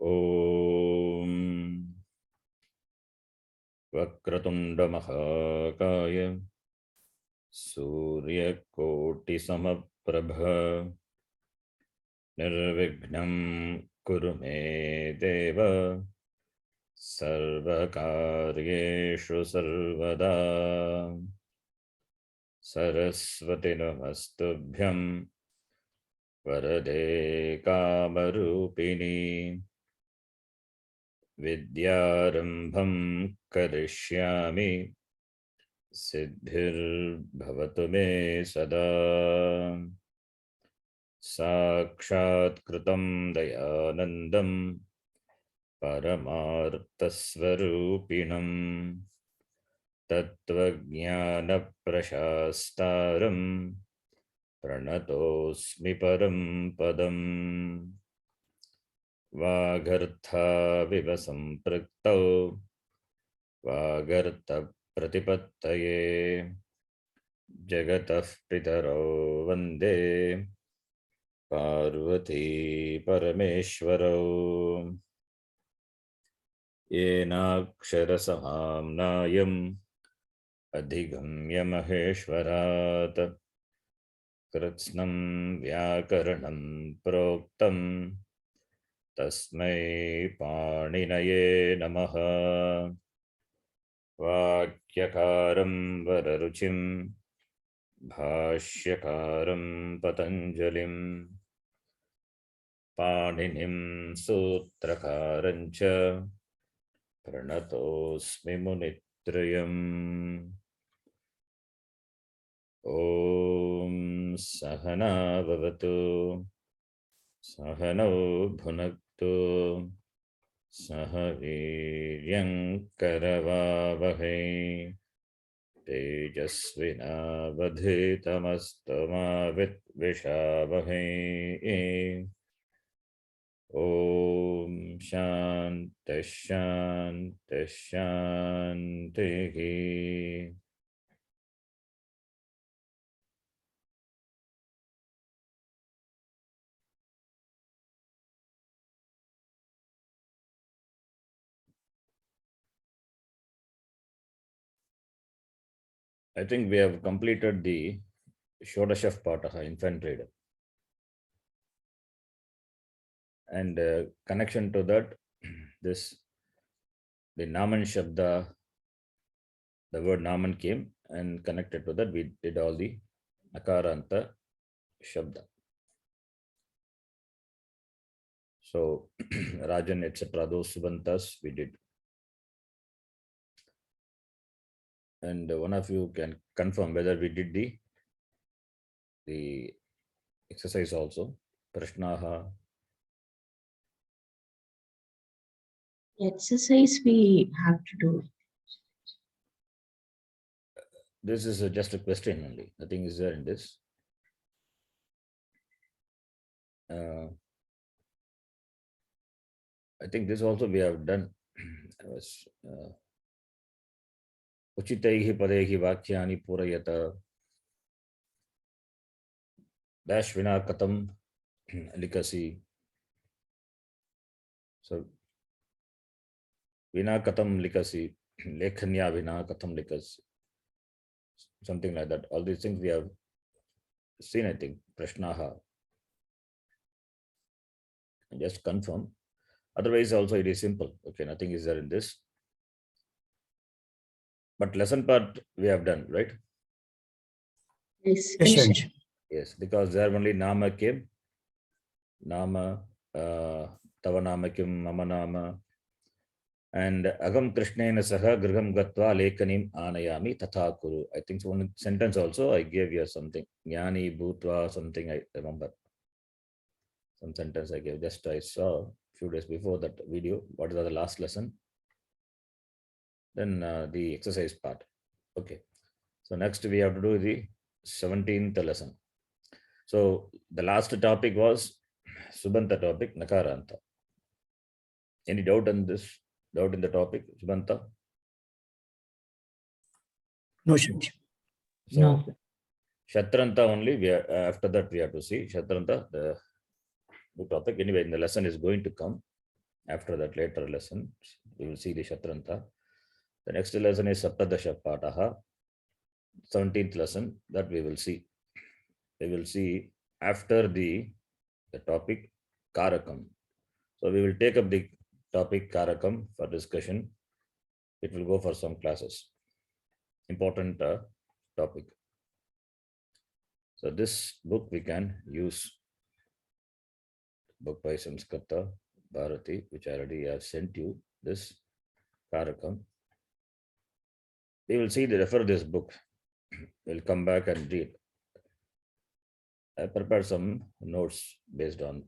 ॐ वक्रतुण्ड महाकाय सूर्यकोटिसमप्रभ निर्विघ्नं कुरु मे देव सर्वकार्येषु सर्वदा सरस्वती नमस्तुभ्यं वरदे कामरूपिणी विद्यारम्भं करिष्यामि सिद्धिर्भवतु मे सदा साक्षात्कृतं दयानन्दं परमार्थस्वरूपिणं तत्त्वज्ञानप्रशास्तारं प्रणतोऽस्मि परं पदम् वागर्थाविव सम्पृक्तौ वागर्थप्रतिपत्तये जगतः पितरौ वन्दे पार्वती परमेश्वरौ येनाक्षरसमाम्नायम् अधिगम्य महेश्वरात् कृत्स्नं व्याकरणं प्रोक्तं तस्मै पाणिनये नमः वाक्यकारं वररुचिं भाष्यकारं पतञ्जलिं पाणिनिं सूत्रकारं च प्रणतोऽस्मि मुनित्रयम् ॐ सहना भवतु सहनौ भुनक्तु सह वीर्यं करवावहै तेजस्विनावधीतमस्तु मा विद्विषावहै ॐ शान्तिः शान्तिः शान्तिः I think we have completed the Shodashaf Pataha infantry. And connection to that, this the Naman Shabda, the word Naman came, and connected to that, we did all the Akaranta Shabda. So Rajan, etc., those Subantas we did. And one of you can confirm whether we did the exercise also. Prashnaha. Exercise we have to do. This is just a question only. Nothing is there in this. I think this also we have done. Uchitaihi padaihi vakyani purayata dash vina katam likasi. So vina katam likasi, lekhanya vina katam likasi. Something like that. All these things we have seen, I think. Prashnaha. Just confirm. Otherwise, also it is simple. Okay, nothing is there in this. But lesson part we have done, right? Yes. Yes, because there only Nama came. Nama, Tava Nama kim, Mama Nama. And Agam Krishnena Saha Griham Gatva Lekanim Anayami Tatha Kuru. I think one sentence also I gave you something. Jnani Bhutva, something I remember. Some sentence I gave. Just I saw a few days before that video. What is the last lesson? Then the exercise part. Okay. So next we have to do the 17th lesson. So the last topic was Subanta topic, Nakaranta. Any doubt on this? Doubt in the topic, Subanta? No, Shanti. So, No. Shatranta only, we are, after that we have to see Shatranta, the topic. Anyway, the lesson is going to come. After that later lesson, we will see the Shatranta. The next lesson is Saptadasha Pataha, 17th lesson that we will see. We will see after the topic Karakam. So we will take up the topic Karakam for discussion. It will go for some classes. Important topic. So this book we can use, book by Samskrita Bharati, which I already have sent you, this Karakam. We will see the refer this book. We'll come back and read. I prepared some notes based on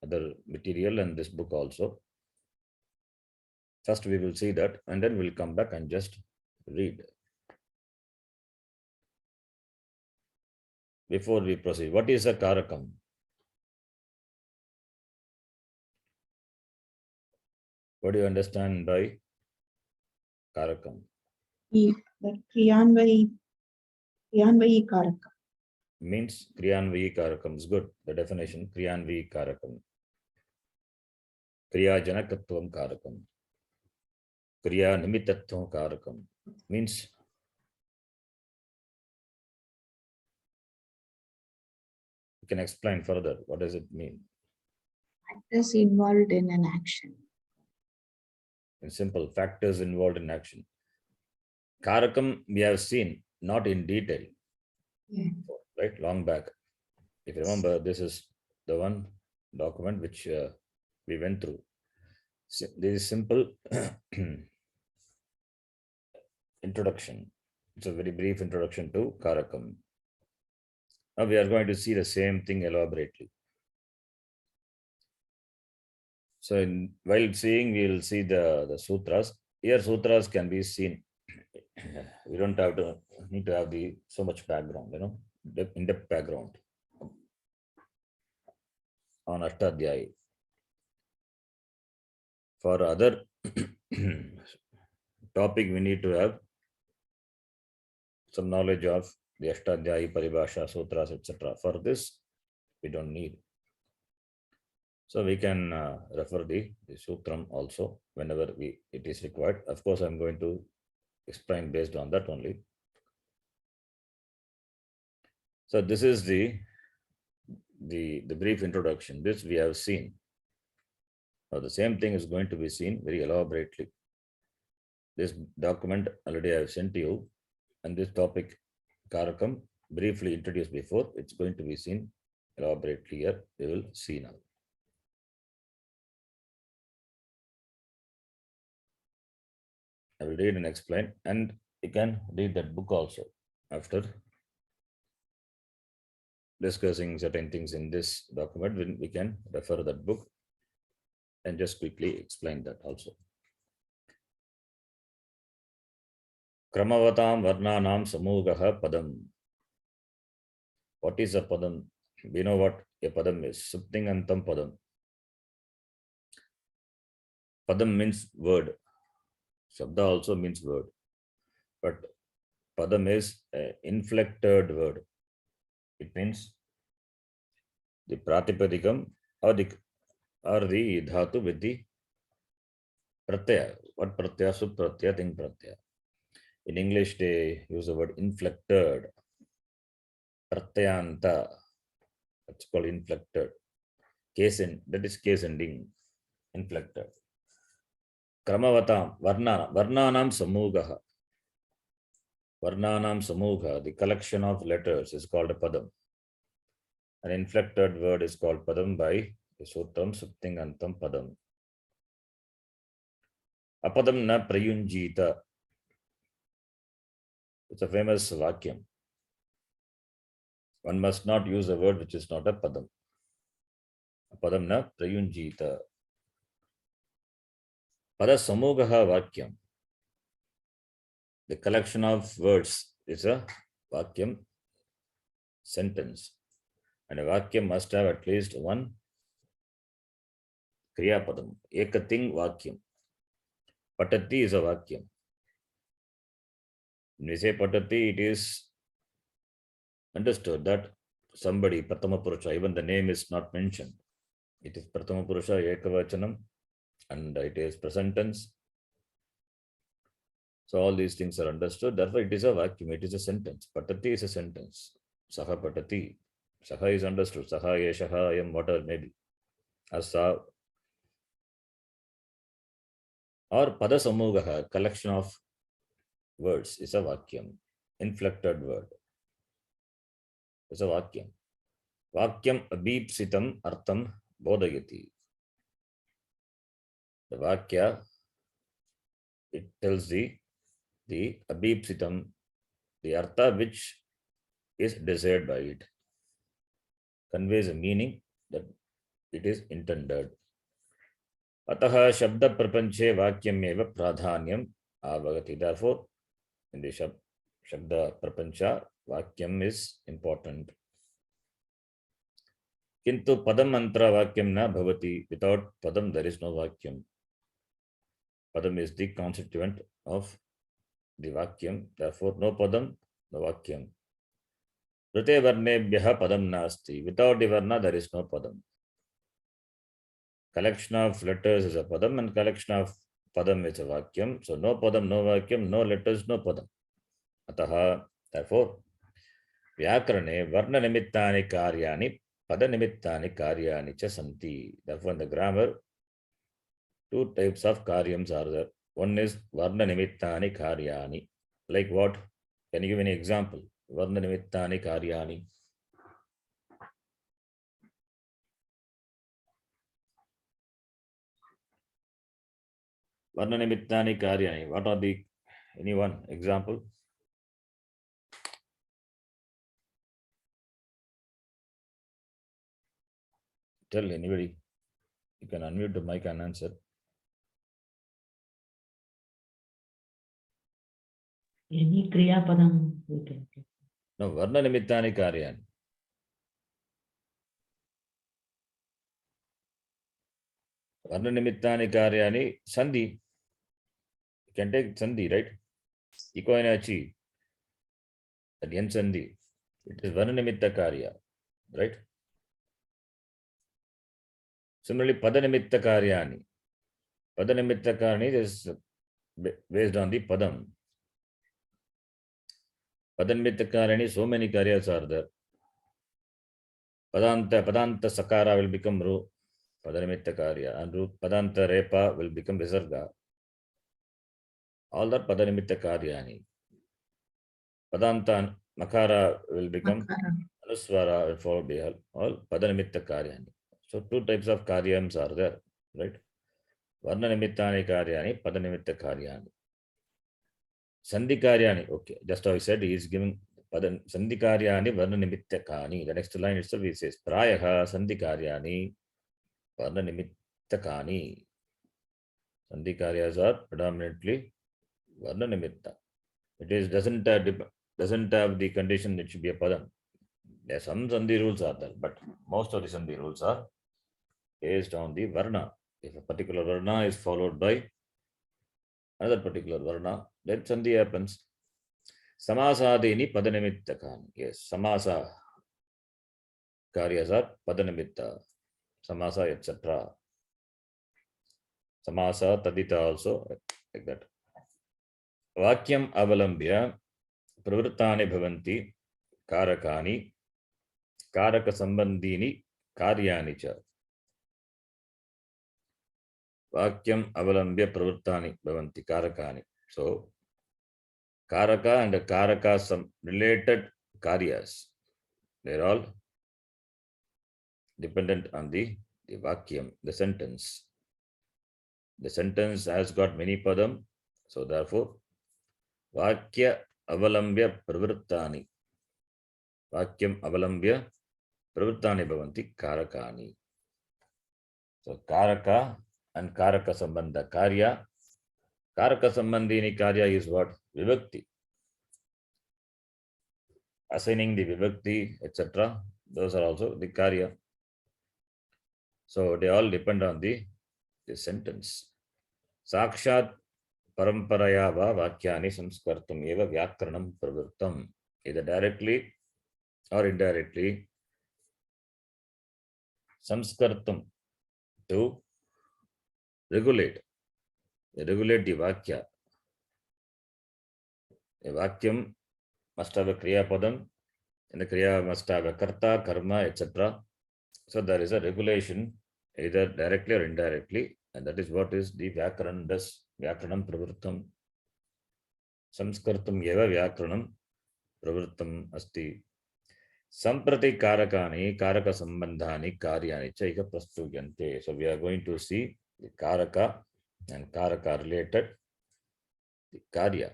other material and this book also. First we will see that and then we'll come back and just read. Before we proceed, what is a Karakam? What do you understand by Karakam? The Kriyanvayi Karaka. Means Kriyanvayi Karakam is good. The definition Kriyanvayi Karakam. Kriya Janakatvam Karakam. Kriya Nimitatvam Karakam. Means you can explain further. What does it mean? Factors involved in an action. In simple, factors involved in action. Karakam we have seen, not in detail. Yeah. Right, long back. If you remember, this is the one document which we went through. So, this is simple introduction. It's a very brief introduction to Karakam. Now we are going to see the same thing elaborately. So while seeing, we will see the sutras. Here sutras can be seen. We don't have to need to have so much background, in-depth background on Ashtadhyayi. For other topic, we need to have some knowledge of the Ashtadhyayi, Paribhasha, Sutras, etc. For this, we don't need. So we can refer the Sutram also whenever it is required. Of course, I'm going to explain based on that only. So this is the brief introduction. This we have seen. Now the same thing is going to be seen very elaborately. This document already I have sent to you, and this topic Karakam briefly introduced before. It's going to be seen elaborately here. We will see now. I will read and explain, and you can read that book also after discussing certain things in this document. When we can refer that book and just quickly explain that also. Kramavatam Varnanam Samugaha Padam. What is a Padam? We know what a Padam is. Suptingantam Padam. Padam means word. Shabda also means word. But Padam is an inflected word. It means the Pratipadikam or the dhatu with the pratyaya. What pratyaya? Sub pratyaya, ting pratyaya. In English, they use the word inflected. Pratyanta. That's called inflected. That is case ending. Inflected. Kramavatam, Varnanam Samugaha. Varnanam Samugha, the collection of letters, is called a Padam. An inflected word is called Padam by the Sutram Suptingantam Padam. Apadam na prayunjita. It's a famous vakyam. One must not use a word which is not a Padam. Apadam na prayunjita. Pada Samugaha Vakyam. The collection of words is a Vakyam sentence. And a Vakyam must have at least one Kriya Padam. Ekating Vakyam. Patati is a Vakyam. When we say Patati, it is understood that somebody, Pratama Purusha, even the name is not mentioned. It is Prathama Purusha Ekavachanam and it is present tense. So all these things are understood. Therefore, it is a vacuum. It is a sentence. Patati is a sentence. Saha patati. Saha is understood. Saha yeshaha ayam, whatever may be. Asa or pada samugaha, collection of words is a vacuum. Inflected word is a vacuum. Vakyam abhipsitam artham bodhayati. The vakya, it tells the abhipsitam, the artha which is desired by it, conveys a meaning that it is intended. Ataha shabda prapanche vakyam eva pradhanyam avagati. Therefore, in the shabda prapancha, vakyam is important. Kintu padam mantra vakyam na bhavati. Without padam, there is no vakyam. Padam is the constituent of the vakyam. Therefore, no padam, no vakyam. Rute varnebhyaha padam nasti. Without the varna, there is no padam. Collection of letters is a padam and collection of padam is a vakyam. So no padam, no vakyam, no letters, no padam. Ataha, therefore, vyakarane varna nimittani karyani pada nimittani karyani cha santi. Therefore, in the grammar, two types of karyams are there. One is varna nimittani karyani. Like what? Can you give any example? Varna nimittani karyani. Varna nimittani karyani. What are the, anyone example? Tell anybody. You can unmute the mic and answer. Any Kriya Padam we can take. No, Varna Nimittani Karyani. Varna Nimittani Karyani, Sandhi. You can take Sandhi, right? Iko and Achi. At the end Sandhi. It is Varna Nimitta Karya, right? Similarly, Pada Nimitta Karyani. Pada Nimitta Karyani is based on the Padam. Pada Nimitta Karyani, so many Karyas are there. Padanta Sakara will become Ru. Padanimitta Karya. And Padanta Repa will become Visarga. All that Padanimitta Karyani. Padanta Makara will become Anuswara will follow behind. All Padanimitta Karyani. So two types of Karyams are there, right? Varna Nimittani Karyani, Padanimitta Karyani. Sandhi Karyani, okay. Just how I said, he is giving Sandhi Karyani, Varna Nimitta Kani. The next line itself he says, Prayaha Sandhi Karyani, Varna Nimitta Kani. Sandhi Karyas are predominantly Varna Nimitta. It is doesn't have the condition that it should be a Padam. There are some Sandhi rules are there, but most of the Sandhi rules are based on the Varna. If a particular Varna is followed by another particular Varna, then Sandhi happens. Samasadini Padanimittakan. Yes, Samasa Karyas are Padanimitta, Samasa, etc. Samasa, Tadita also, like that. Vakyam avalambya pravrittani bhavanti karakani karaka sambandhini karyani cha. Vakyam avalambya pravrittani bhavanti karakani. So, karaka and karaka some related karyas, they're all dependent on the vakyam, the sentence. The sentence has got many padam, so therefore, Vakya avalambya pravrittani. Vakyam avalambya pravrittani bhavanti karakani. So karaka and karaka sambandha karya. Karaka sambandhini karya is what? Vibhakti. Assigning the vibhakti, etc. Those are also the karya. So they all depend on the sentence. Sakshat paramparaya va vakyani samskartam eva vyakaranam pravrittam. Either directly or indirectly, samskartam, to regulate the Vakya. A Vakyam must have a Kriya Padam, and the Kriya must have a Karta, Karma, etc. So there is a regulation either directly or indirectly, and that is what is the Vyakaran does. Vyakaranam Pravrittam. Samskartam Yeva Vyakaranam Pravrittam Asti. Samprati Karakani, Karaka Sambandhani, Karyani Chaika Prastugyante. So we are going to see the Karaka and Karaka related, the Karya.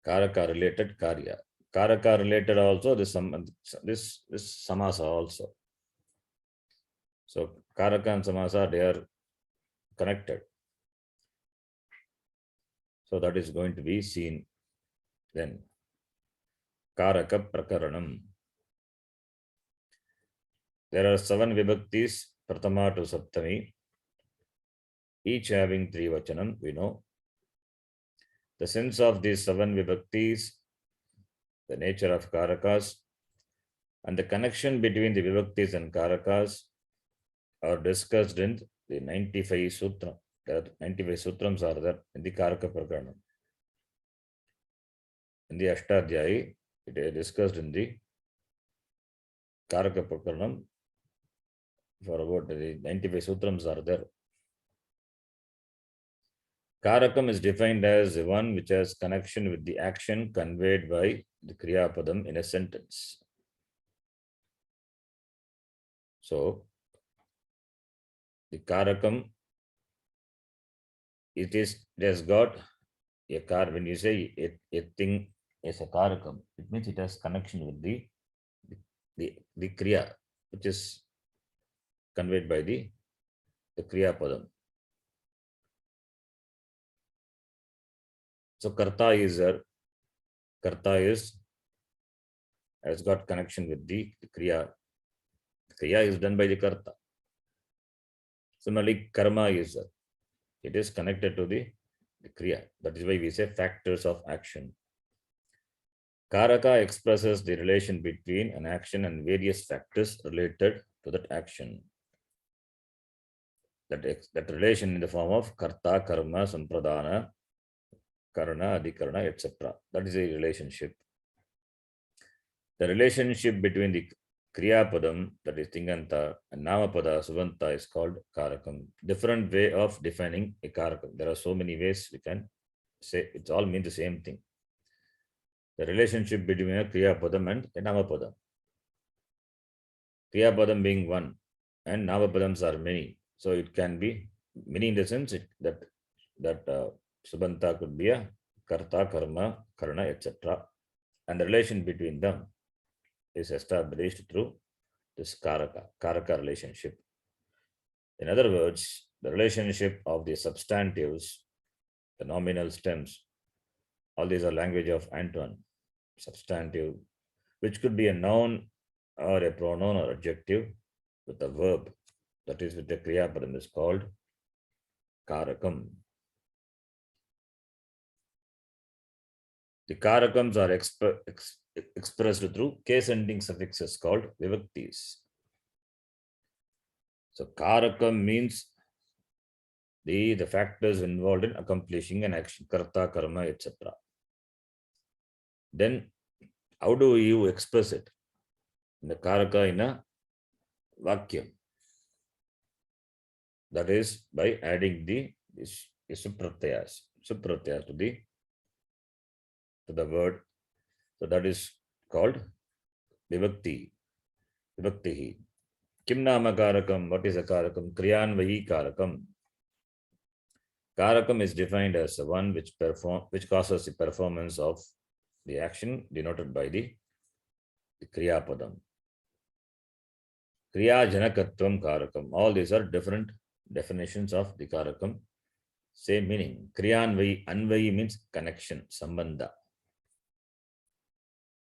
Karaka related Karya. Karaka related also this Samasa also. So Karaka and Samasa, they are connected. So that is going to be seen then. Karaka Prakaranam. There are 7 vibhaktis, Pratama to Saptami, each having 3 vachanam, we know. The sense of these 7 vibhaktis, the nature of Karakas, and the connection between the vibhaktis and Karakas are discussed in the 95 Sutra. There are 95 Sutrams are there in the Karaka Prakaranam. In the Ashtadhyayi, it is discussed in the Karaka Prakaranam. For about the 95 Sutrams are there. Karakam is defined as the one which has connection with the action conveyed by the Kriya Padam in a sentence. So, the Karakam, it has got a car. When you say a thing is a Karakam, it means it has connection with the Kriya, which is conveyed by the Kriya Padam. So Karta has got connection with the Kriya. Kriya is done by the Karta. Similarly, Karma it is connected to the Kriya. That is why we say factors of action. Karaka expresses the relation between an action and various factors related to that action. That relation in the form of Karta, Karma, Sampradana, Karana, Adhikarana, etc. That is a relationship. The relationship between the Kriya Padam, that is Tinganta, and Namapada, Subanta is called Karakam. Different way of defining a Karakam. There are so many ways we can say it all means the same thing. The relationship between a Kriya Padam and a Namapadam. Kriya Padam being one, and Namapadams are many. So it can be many in the sense that Subanta could be a Karta, Karma, Karana, etc. And the relation between them is established through this Karaka relationship. In other words, the relationship of the substantives, the nominal stems, all these are language of Anton, substantive, which could be a noun or a pronoun or adjective with a verb, that is with the Kriya Padam is called Karakam. The Karakams are expressed through case-ending suffixes called vibhaktis. So Karakam means the factors involved in accomplishing an action, Karta, Karma, etc. Then how do you express it? In the Karaka in a Vakyam. That is by adding the Supratyas to the word. So that is called Vibhakti. Vibhaktihi. Kim nama Karakam? What is a Karakam? Kriyanvayi Karakam. Karakam is defined as the one which causes the performance of the action denoted by the Kriya Padam. Kriya Janakatvam Karakam. All these are different definitions of the Karakam. Same meaning. Kriyanvayi, Anvayi means connection, Sambandha.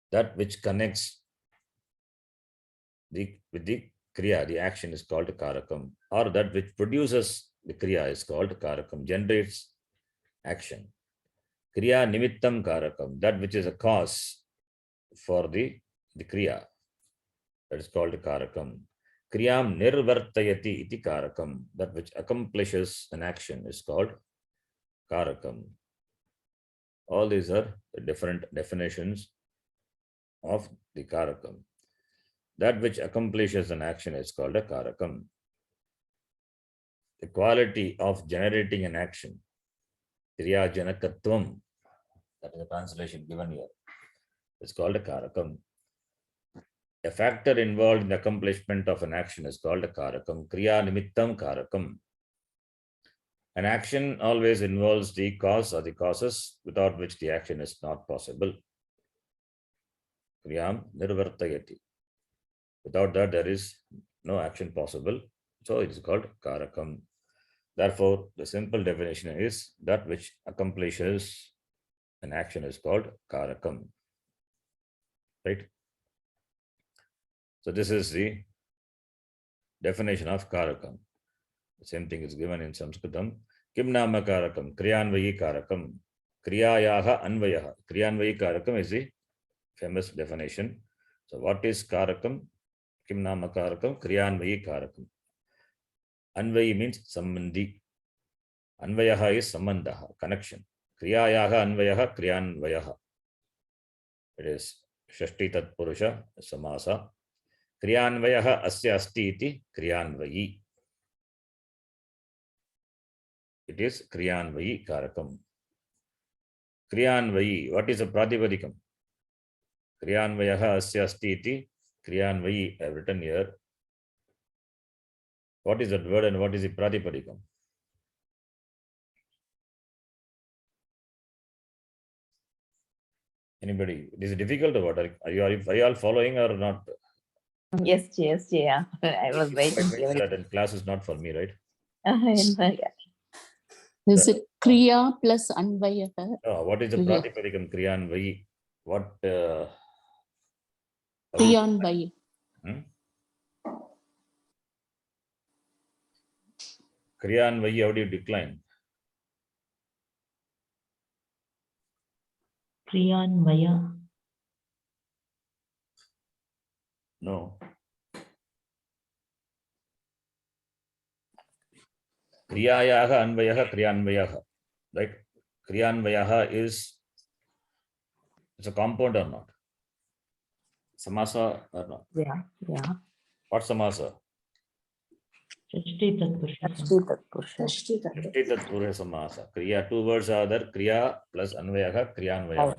That which connects with the Kriya, the action is called Karakam. Or that which produces the Kriya is called Karakam, generates action. Kriya Nimittam Karakam, that which is a cause for the Kriya, that is called Karakam. Kriyam nirvartayati iti karakam. That which accomplishes an action is called karakam. All these are different definitions of the karakam. That which accomplishes an action is called a karakam. The quality of generating an action, kriya janakatvam, that is the translation given here, is called a karakam. A factor involved in the accomplishment of an action is called a karakam. Kriya nimittam karakam. An action always involves the cause or the causes without which the action is not possible. Kriyam nirvartayati. Without that, there is no action possible. So it is called karakam. Therefore, the simple definition is that which accomplishes an action is called karakam. Right? So this is the definition of karakam. The same thing is given in Sanskritam. Kim nama karakam? Kriyanvayi karakam. Kriyayaha anvayaha. Kriyanvayi karakam is the famous definition. So what is karakam? Kim nama karakam? Kriyanvayi karakam. Anvayi means sambandhi. Anvayaha is sambandha, connection. Kriyayaha anvayaha kriyanvayaha. It is Shashti Tatpurusha Samasa. Kriyanvayaha asya asti iti kriyanvayi. It is kriyanvayi karakam. Kriyanvayi, what is the pratipadikam? Kriyanvayaha asya asti iti kriyanvayi. I have written here. What is that word and what is the pratipadikam? Anybody? It is difficult or what? Are you all following or not? Yes, yeah. I was waiting. That in class is not for me, right? Is it Kriya plus Anvayaha? What is the pratipadikam kriyanvayi? What? Kriyanvayi. Kriyanvayi, how do you decline? Kriyanvaya. No. Kriyayaha anvayaha kriyanvayaha. Right? Kriyanvayaha is, it's a compound or not? Samasa or not? Yeah. What samasa? Shashti Tatpurusha. Tashti Tattva. Shashti Tatpurusha samasa. Kriya, two words are there. Kriya plus anvayaha, kriyanvayaha.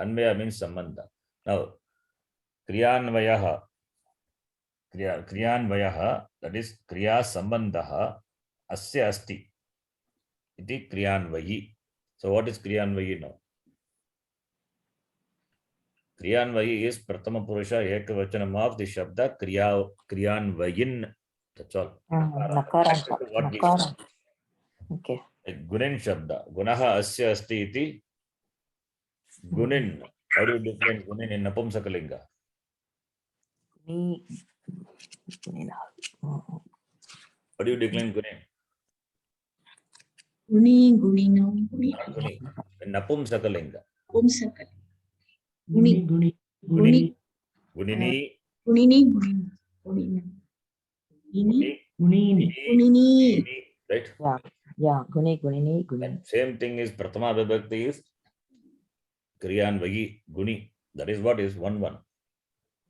Anvaya means sambandha. Now, kriyanvayaha, that is kriya sambandha asya asti iti kriyanvayi. So what is kriyanvayi now? Kriyanvayi is prathama purusha ekavachanam of the shabda kriyanvayin. That's all. Nakara. Okay. Gunin shabda. Gunaha asya asti iti gunin. How do you define gunin in Napumsakalinga? How do you decline gunin? Guni, Gunino, Guni. In Napumsakalinga. Pumsakal. Guni. Guni. Gunini. Gunini, Gunino. Gunino. Gunini. Gunini. Gunini. Right? Yeah. Guni. And same thing is Prathama Vibhakti is Kriyanvayi Guni. That is what is 1-1.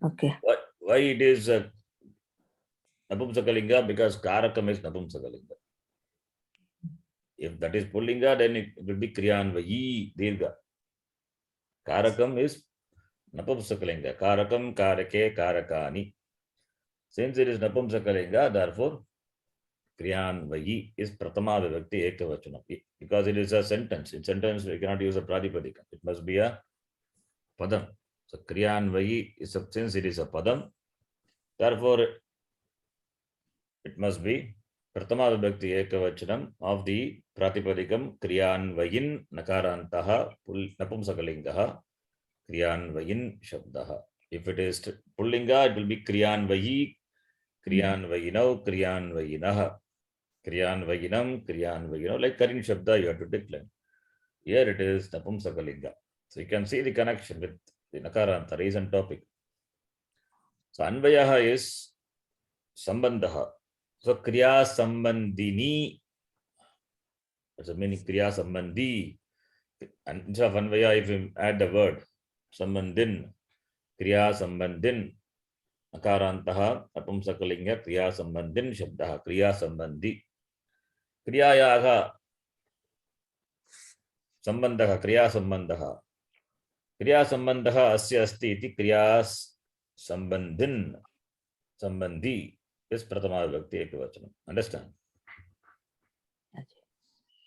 Okay. Why it is Napumsakalinga? Because Karakam is Napumsakalinga. If that is Pullinga, then it will be Kriyanvayi Dirga. Karakam is Napumsakalinga. Karakam, Karake, Karakani. Since it is Napumsakalinga, therefore Kriyanvayi is Prathama Vibhakti Ekavachana. Because it is a sentence. In sentence, we cannot use a Pradipadika. It must be a Padam. So Kriyanvayi is since it is a Padam, therefore it must be Prathama Vibhakti Ekavachanam of the Pratipadikam Kriyanvayin Nakarantaha Napumsakalingaha Kriyanvayin Shabdaha. If it is Pullinga, it will be Kriyanvayi, Kriyanvayinau, Kriyanvayinaha, Kriyanvayinam, like Karin Shabda you have to decline. Here it is Napumsakalinga. So you can see the connection with the Nakaranta, recent topic. So Anvayaha is Sambandha. So Kriya Sambandini. That's the meaning Kriya Sambandhi. And instead of Anvaya, if you add the word Sambandin, Kriya Sambandin, Akarantaha, Apumsakalinga, Kriya Sambandin, Shabdaha, Kriya Sambandhi. Kriyayaha Sambandha, Kriya Sambandha. Kriya Sambandha Asya Asti iti Kriya Sambandhin Sambandhi is Pratama Vibhakti Ekavachanam. Understand? Yes,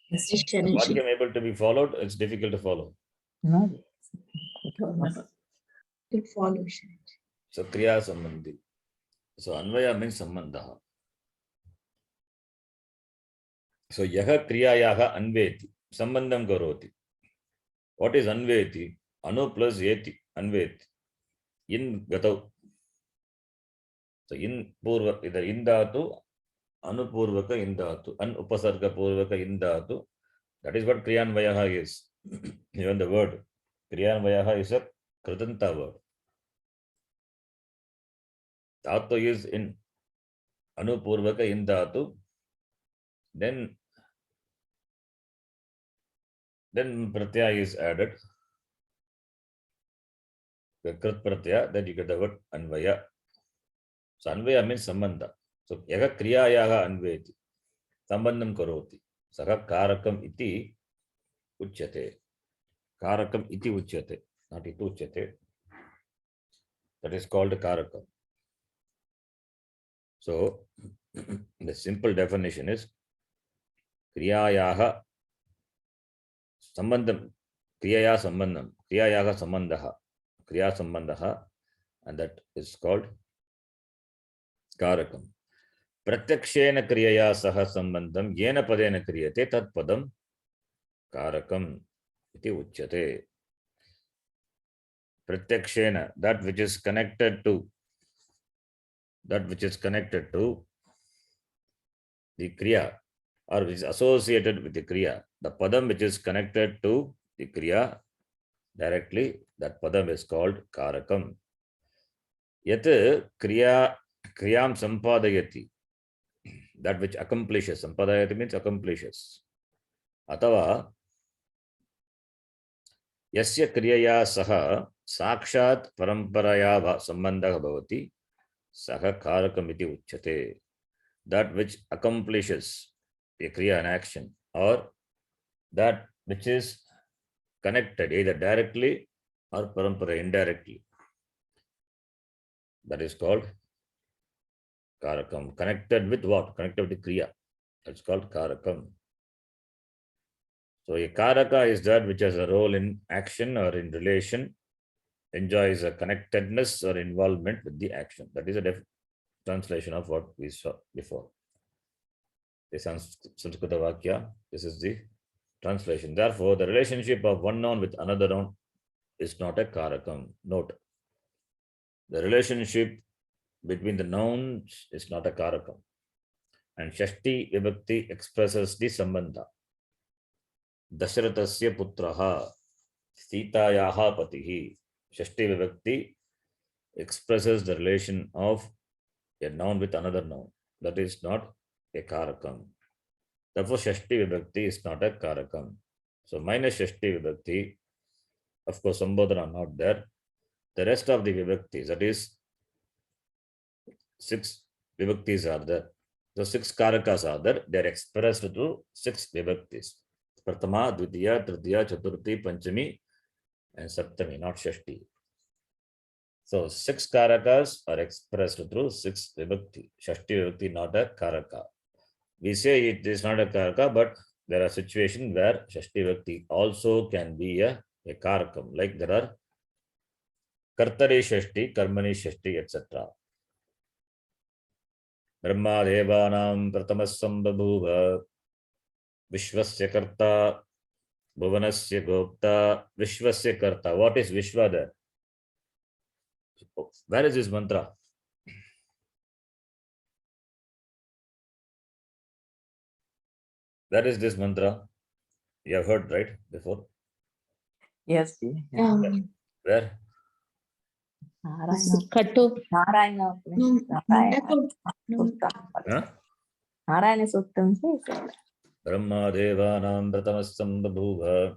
Yes, The Sharaji. Vakyam able to be followed, it's difficult to follow. no, yes. Good follow, Sharaji. So Kriya Sambandhi. So Anvaya means Sambandha. So Yaha Kriyayaha Anveti. Sambandham Karoti. What is Anveti? Anu plus Yeti. Anveti. In Gatau. So in Purva, either in Dhatu, Anu Purvaka in Dhatu, An Upasarga Purvaka in Dhatu. That is what Kriyanvayaha is. Even the word Kriyanvayaha is a Kritanta word. Dhatu is in Anu Purvaka in Dhatu. Then Pratyaya is added. The Krit Pratyaya, then you get the word Anvaya. So Anvaya means Sambandha. So Yaga Kriyayaha Anveti. Sambandham Karoti. Saha Karakam iti Uchyate. Karakam iti Uchyate. Not iti Uchyate. That is called Karakam. So the simple definition is Kriyayaha Sambandham. Kriyaya Sambandham. Kriyayaha Sambandha. Kriya Sambandha. And that is called Karakam. Pratyakshena kriyaya saha sambandham yena padena kriyate tat padam karakam iti uchyate. Pratyakshena, that which is connected to the kriya or which is associated with the kriya. The padam which is connected to the kriya directly, that padam is called karakam. Yat kriyam sampadayati. That which accomplishes. Sampadayati means accomplishes. Atava yasya kriyaya saha sakshat paramparaya sambandha bhavati saha karakam iti uchyate. That which accomplishes a kriya, an action, or that which is connected either directly or parampara indirectly. That is called karakam. Connected with what? Connected with the kriya. That's called karakam. So a karaka is that which has a role in action or in relation, enjoys a connectedness or involvement with the action. That is a translation of what we saw before. The Sanskrit Vakya, this is the translation. Therefore, the relationship of one noun with another noun is not a karakam. Note, the relationship between the nouns is not a karakam. And Shashti Vibhakti expresses the sambandha. Dasharathasya putraha Sitayaha patihi. Shashti Vibhakti expresses the relation of a noun with another noun. That is not a karakam. Therefore, Shashti Vibhakti is not a karakam. So minus Shashti Vibhakti, of course, Sambodhana not there. The rest of the Vibhaktis, that is 6 Vibhaktis are there. So 6 karakas are there. They are expressed through 6 Vibhaktis. Prathama, Dvitiya, Tritiya, Chaturthi, Panchami, and Saptami, not Shashti. So 6 karakas are expressed through 6 Vibhakti. Shashti Vibhakti not a karaka. We say it is not a karaka, but there are situations where Shashti Vibhakti also can be a karakam. Like there are Kartari Shashti, Karmani Shashti, etc. Brahma Devanam Prathamasam Babhuva Vishwasya Karta Bhuvanasya Gopta Vishwasya Karta. What is Vishwa there? Where is this mantra? Where is this mantra? You have heard, right, before? Yes, ji. Yeah. Where? This is Kattu. Narayana. No, Mundaka, no, Huh? Narayana Suttam says Brahma Devanam Prathamastam Babhuva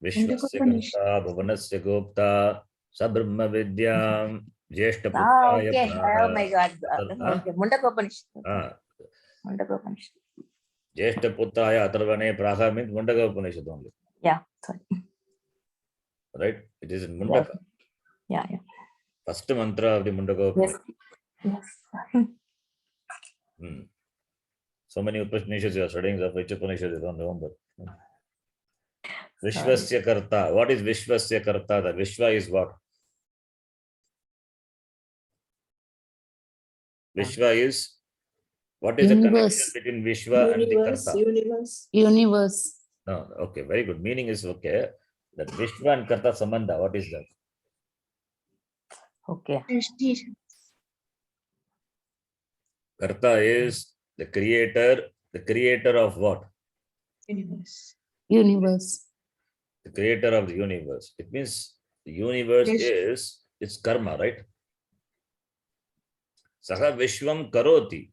Vishwasya Mundakopanishad. Karta Bhuvanasya Gopta Sabrahma Vidyam Jyeshta Ah, Putraya okay. Oh my God. Huh? Okay. Mundakopanishad. Ah, Mundakopanishad. Jyeshta Putraya Atharvane Praha means Mundaka Upanishad only. Yeah. Sorry. Right? It is in Yes. Mundaka. Yeah. Yeah. First mantra of the Mundaka Yes. Upanishad. Yes. Hmm. So many Upanishads you are studying, of which Upanishad is on November. Vishwasya Karta. What is Vishwasya Karta? The Vishwa is what? Vishwa is, what is the connection Universe. between Vishwa and the Karta? Universe. No, okay, very good. Meaning is okay. That Vishwa and Karta Sambandha, what is that? Okay. Srishti. Karta is the creator of what? Universe. Universe. The creator of the universe. It means the universe Yes. is its karma, right? Saha Vishwam Karoti.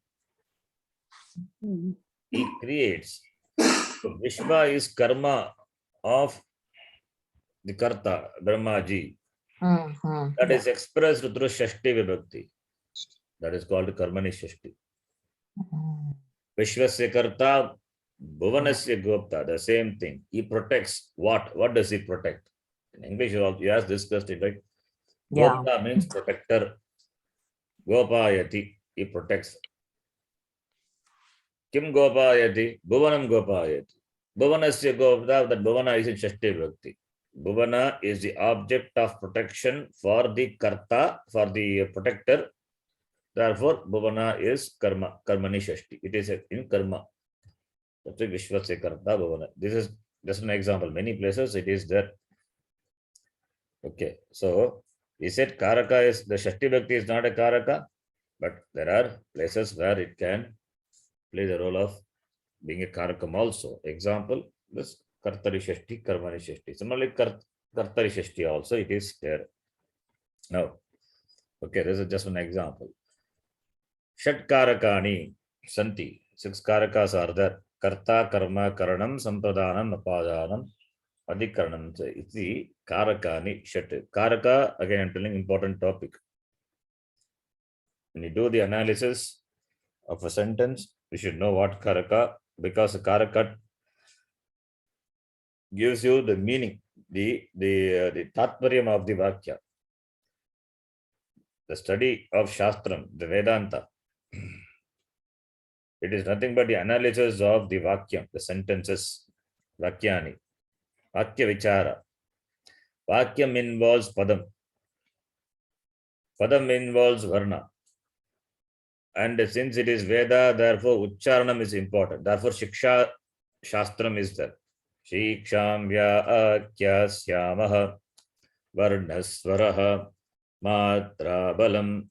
Hmm. He creates. Vishwa is karma of the Karta, Brahmaji. That is expressed through Shashti Vibhakti. That is called Karmani Shashti. Vishwasya Karta, Bhuvanasya Gopta, the same thing. He protects what? What does he protect? In English, you asked this question, right? Yeah. Gopta means protector. Gopayati, he protects. Kim Gopayati? Bhuvanam Gopayati. Bhuvanasya Gopta, that Bhuvana is in Shashti Vibhakti. Bhuvana is the object of protection for the Karta, for the protector. Therefore, Bhuvana is Karma, Karmani Shashti. It is in Karma. That's why Vishwasya Karta Bhuvana. This is just an example. Many places it is there. Okay. So, he said Karaka is, the Shashti Bhakti is not a Karaka, but there are places where it can play the role of being a Karakam also. Example, this Kartari Shashti, Karmani Shashti. Similarly, Kartari Shashti also, it is there. Now, okay, this is just an example. Shat Karakani Santi. 6 Karakas are there. Karta, Karma, Karanam, Sampadanam, Apadanam, Adhikaranam. So it's the Karakani Shat. Karaka, again, I'm telling important topic. When you do the analysis of a sentence, you should know what Karaka, because Karaka gives you the meaning, the Tatparyam of the Vakya. The study of Shastram, the Vedanta, it is nothing but the analysis of the Vakyam, the sentences, Vakyani, Vakya Vichara. Vakyam involves Padam. Padam involves Varna. And since it is Veda, therefore Ucharanam is important. Therefore Shiksha Shastram is there. Shiksham Vyakya Syamaha Varnasvaraha Matra Balam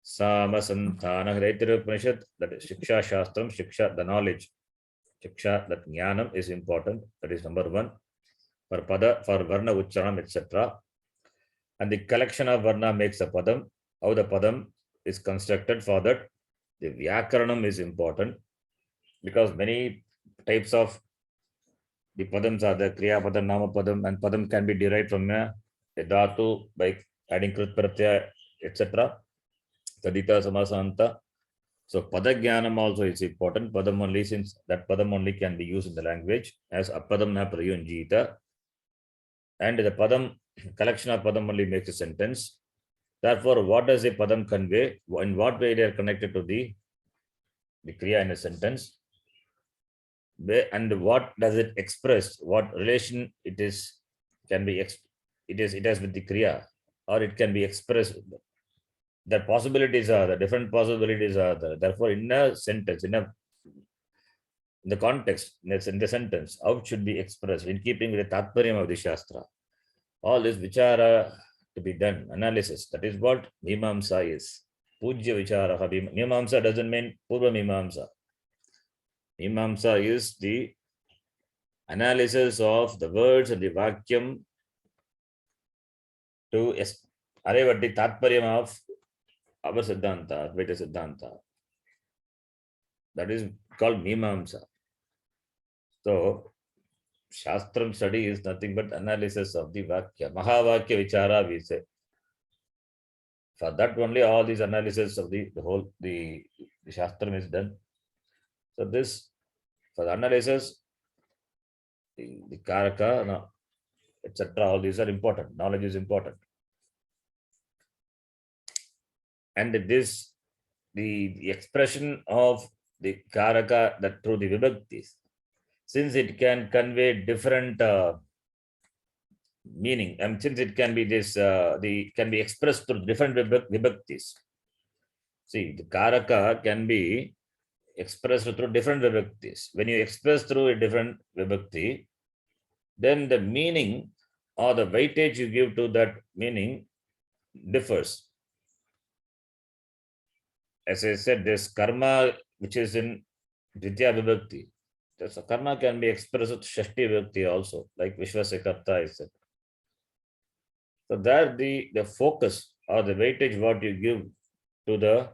Samasantana. Taittiriya Upanishad, that is Shiksha Shastram, Shiksha, the knowledge. Shiksha, that Jnanam is important. That is number 1. For Pada, for Varna, Ucharanam, etc. And the collection of Varna makes a Padam. How the Padam is constructed, for that the Vyakaranam is important, because many types of the Padams are the Kriya Padam, Nama Padam, and Padam can be derived from a Dhatu by adding Krit Pratyaya, etc. Tadita Samasanta. So Padagyanam also is important. Padam only, since that Padam only can be used in the language as Apadam na Prayunjita. And the Padam, collection of Padam only makes a sentence. Therefore, what does a Padam convey? In what way they are connected to the Kriya in a sentence? And what does it express? What relation it is, can be, it has with the Kriya, or it can be expressed. The possibilities are the different possibilities are there. Therefore, in a sentence, in the context, in the sentence, how it should be expressed in keeping with the Tatparyam of the Shastra. All this vichara to be done, analysis. That is what Mimamsa is. Pujya vichara. Mimamsa doesn't mean Purva Mimamsa. Mimamsa is the analysis of the words and the Vakyam to Arevati Tatparyam of our Siddhanta, Advaita Siddhanta. That is called Mimamsa. So, Shastram study is nothing but analysis of the Vakya. Mahavakya Vichara, we say. For that only all these analysis of the whole, the Shastram is done. So this, for the analysis, the Karaka, no, etc., all these are important. Knowledge is important. And this, the expression of the Karaka that through the Vibhaktis, since it can convey different meaning, and since it can be this, can be expressed through different Vibhaktis. See, the Karaka can be expressed through different Vibhaktis. When you express through a different Vibhakti, then the meaning or the weightage you give to that meaning differs. As I said, this karma which is in Dvitiya Vibhakti, this karma can be expressed with Shashti Vibhakti also, like Vishwasekarta is said. So there the focus or the weightage what you give to the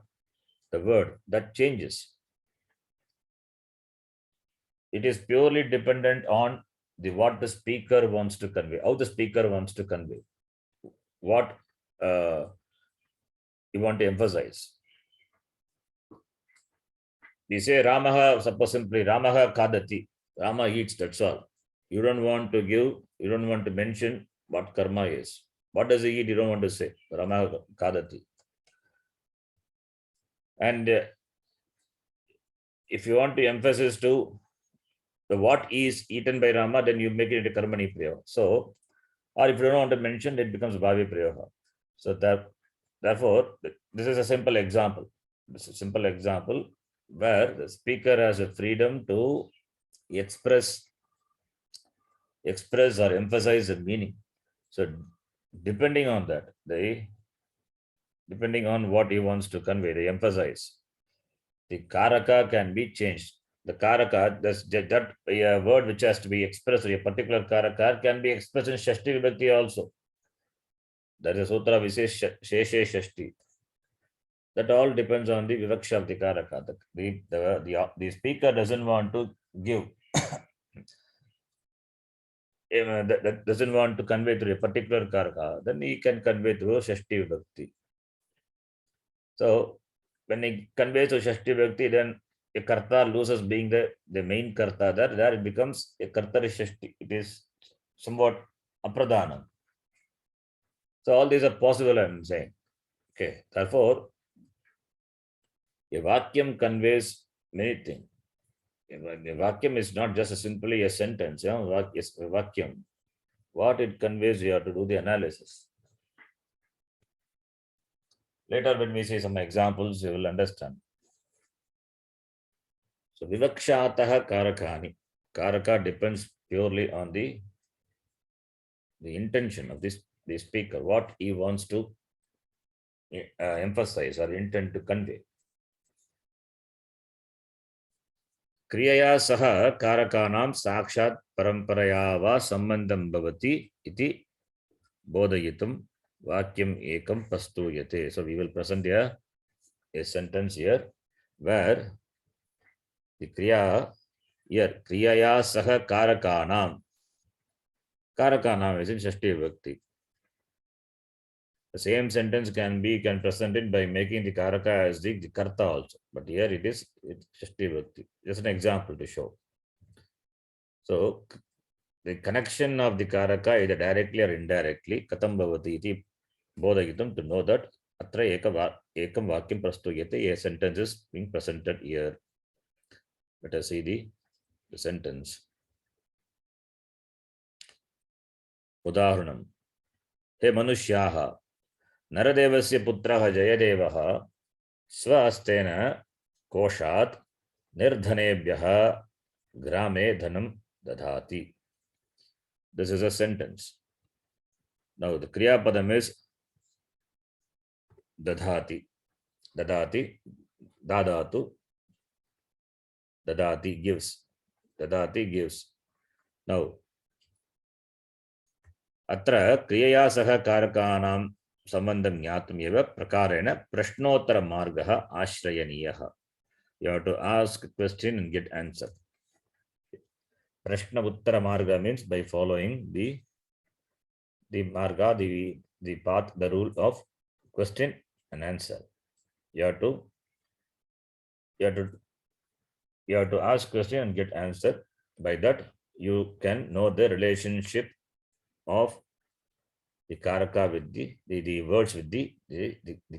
word, that changes. It is purely dependent on what the speaker wants to convey, how the speaker wants to convey, what you want to emphasize. We say Ramaha, suppose simply Ramaha Kadati, Rama eats, that's all. You don't want to give, you don't want to mention what karma is. What does he eat? You don't want to say Ramaha Kadati. And if you want to emphasize to the what is eaten by Rama, then you make it into Karmani Prayoga. So, or if you don't want to mention, it becomes Bhavi Prayoga. So therefore, this is a simple example. This is a simple example where the speaker has a freedom to express or emphasize the meaning. So depending on that, depending on what he wants to convey, they emphasize, the Karaka can be changed. The Karaka, that word which has to be expressed, a particular Karaka can be expressed in Shashti Vibhakti also. That is Sutra Visesh Sheshe Shashti. That all depends on the Vivaksha of the Karaka. The speaker doesn't want to give, that doesn't want to convey through a particular Karaka, then he can convey through Shashti Vibhakti. So when he conveys to Shashti Vibhakti, then a karta loses being the main karta. There it becomes a kartari Shashti. It is somewhat apradhanam. So all these are possible, I am saying. Okay, therefore, a vakyam conveys many things. A vakyam is not just simply a sentence. It's a vakyam. What it conveys, you have to do the analysis. Later, when we see some examples, you will understand. So, Vivakshataha Karakani. Karaka depends purely on the intention of the speaker, what he wants to emphasize or intend to convey. Kriyaya saha karakanam sakshat paramparaya va sambandham bhavati iti bodayitum vakyam ekam pastuyate. So we will present here a sentence here where the kriya here, kriyaya saha karakanam. Karakanam is in Shashti Vibhakti. The same sentence can present it by making the Karaka as the Karta also. But here it's Shashti Vibhakti. Just an example to show. So the connection of the Karaka either directly or indirectly, Katam Bhavati iti Bodayitam, to know that Atra Ekam Vakyam Prastuyate, a sentence is being presented here. Let us see the sentence. Udaharanam. He Manushyaha. Naradevasya putraha Jayadevah swastena koshat nirdhanebhyaha grame dhanam dadhati. This is a sentence. Now the Kriya Padam is dadhati. Dadhati, dadatu, dadati gives. Dadati gives. Now, Atra Kriyaya Saha Karakanam sambandham jnatum eva prakarena prashnottara margah ashrayaniyah. You have to ask a question and get answer. Prashna uttara marga means by following the marga, the path, the rule of question and answer. You have to ask question and get answer. By that, you can know the relationship of the karaka with the words with the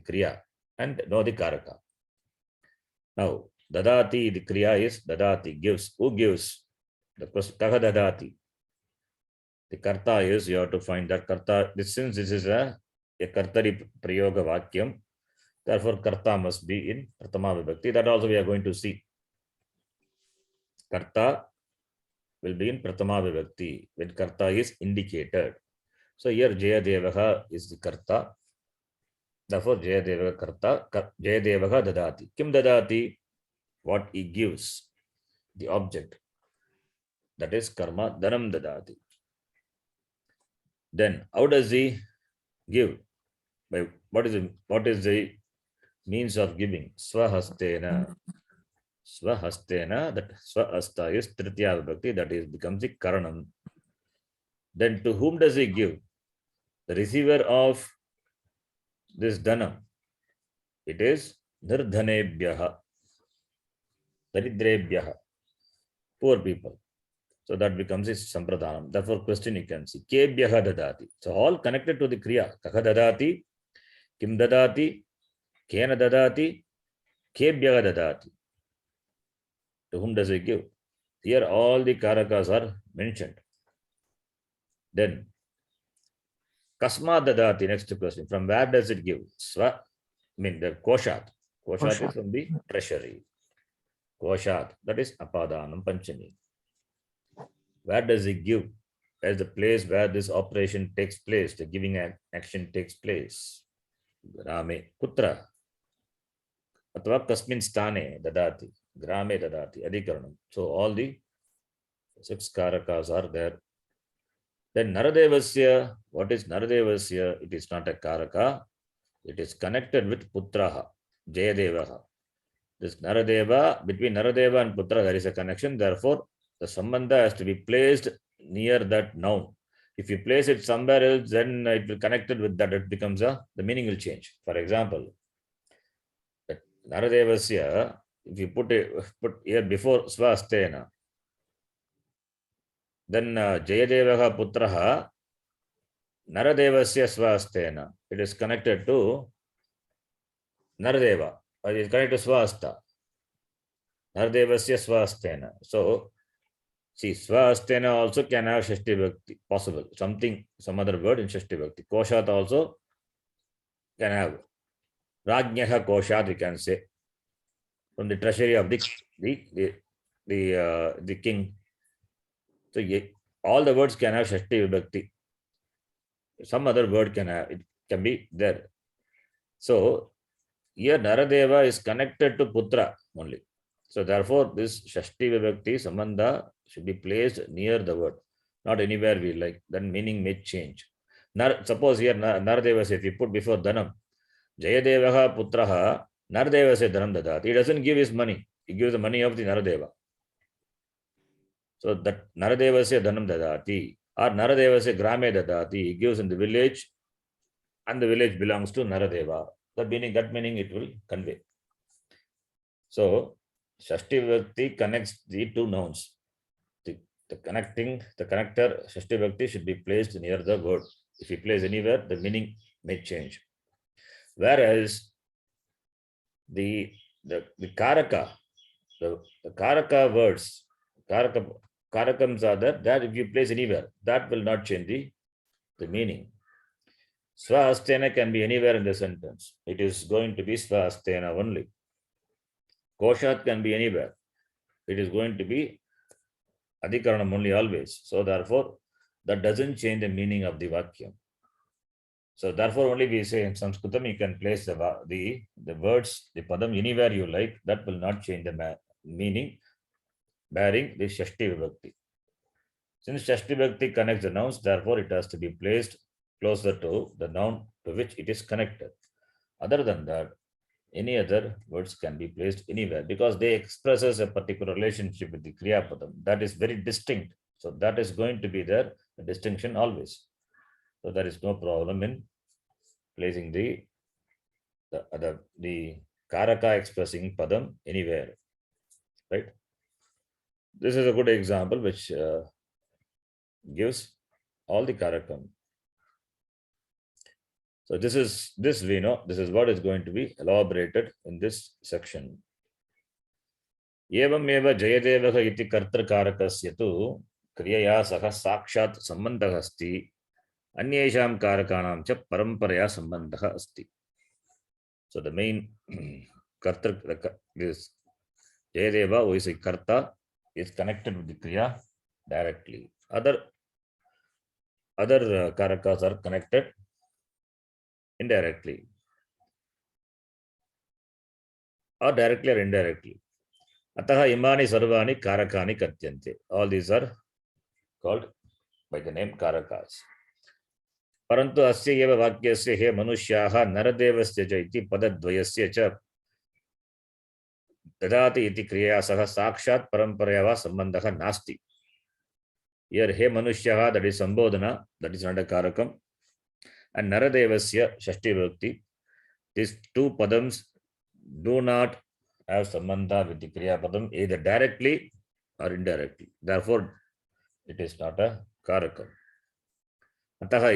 kriya and know the karaka. Now, dadati, the kriya is dadati, gives. Who gives? The question, kaha dadati. The karta is, you have to find that karta. Since this is a kartari prayoga vakyam, therefore karta must be in pratama vibhakti. That also we are going to see. Karta will be in pratama vibhakti when karta is indicated. So here Jayadevaha is the karta. Therefore Jayadevaha karta. Jayadevaha dadati. Kim dadati? What he gives. The object. That is karma dhanam dadati. Then how does he give? By what is the means of giving? Swahastena. Swahastena, that swahasta is tritiya vibhakti, that is becomes the karanam. Then to whom does he give? The receiver of this dhanam. It is nirdhanebhyaha, daridrebhyaha, poor people. So that becomes his sampradhanam. Therefore, question you can see. Kebhyaha dadati. So all connected to the kriya. Kaka dadati, kim dadati, kena dadati, kebhyaha dadati. To whom does he give? Here all the karakas are mentioned. Then, kasma dadati, next question. From where does it give? Swa, the koshat. Koshat is from the treasury. Koshat, that is apadanam panchami. Where does it give? As the place where this operation takes place, the giving action takes place. Grame, kutra. Atva kasmin stane dadati. Grame dadati, adhikaranam. So all the 6 karakas are there. Then Naradevasya, what is Naradevasya? It is not a karaka. It is connected with Putraha, Jayadevaha. This Naradeva, between Naradeva and Putra, there is a connection. Therefore, the sambandha has to be placed near that noun. If you place it somewhere else, then it will connect it with that. It becomes the meaning will change. For example, Naradevasya, if you put here before Swastena, then Jayadevaha Putraha, Naradevasya Swastena. It is connected to Naradeva. It is connected to Swasta. Naradevasya Swastena. So, see, Swastena also can have Shashti Bhakti, possible. Some other word in Shashti Bhakti. Koshat also can have. Rajnyaha Koshat, we can say. From the treasury of the king. So, all the words can have Shashti Vibhakti. Some other word can have, it can be there. So, here Naradeva is connected to Putra only. So, therefore, this Shashti Vibhakti Sambandha should be placed near the word, not anywhere we like. Then meaning may change. Suppose here Naradeva, if you put before Dhanam, Jayadevaha Putraha, Naradeva se Dhanam Dadat. He doesn't give his money. He gives the money of the Naradeva. So that Naradeva se Dhanam Dadati or Naradeva se Grame Dadati, he gives in the village and the village belongs to Naradeva. That meaning it will convey. So Shashti Vibhakti connects the two nouns. The connector Shashti Vibhakti should be placed near the word. If you place anywhere, the meaning may change. Whereas the karaka, the karaka words, karakams are there, that if you place anywhere, that will not change the meaning. Swahastena can be anywhere in the sentence. It is going to be Swahastena only. Koshat can be anywhere. It is going to be Adhikaranam only always. So therefore, that doesn't change the meaning of the Vakyam. So therefore, only we say in Sanskritam, you can place the words, the padam anywhere you like. That will not change the meaning, bearing the Shashti Vibhakti. Since Shashti Vibhakti connects the nouns, therefore it has to be placed closer to the noun to which it is connected. Other than that, any other words can be placed anywhere because they expresses a particular relationship with the Kriya Padam that is very distinct. So that is going to be there, a distinction always. So there is no problem in placing the Karaka expressing Padam anywhere, right? This is a good example which gives all the Karakam. So this we know, this is what is going to be elaborated in this section. Evameva Jayadevah iti kartrakarakasya tu kriyaya saha sakshat sambandhah asti anyesham karakanam cha paramparaya sambandhah asti. So the main kartra is Jayadeva, who is a karta, is connected with the kriya directly. Other karakas are connected indirectly, or directly or indirectly. Ataha imani sarvani karakani katyante. All these are called by the name karakas. Parantu asya eva vakyasya he manushyaha naradevasya cha iti padadvayasya cha dadati iti kriya saha sakshat paramparayava sambandha nasti. Here he manushyaha, that is sambodhana, that is not a karakam, and naradevasya shashti vibhakti. These two padams do not have sambandha with the kriya padam either directly or indirectly. Therefore, it is not a karakam. Ataha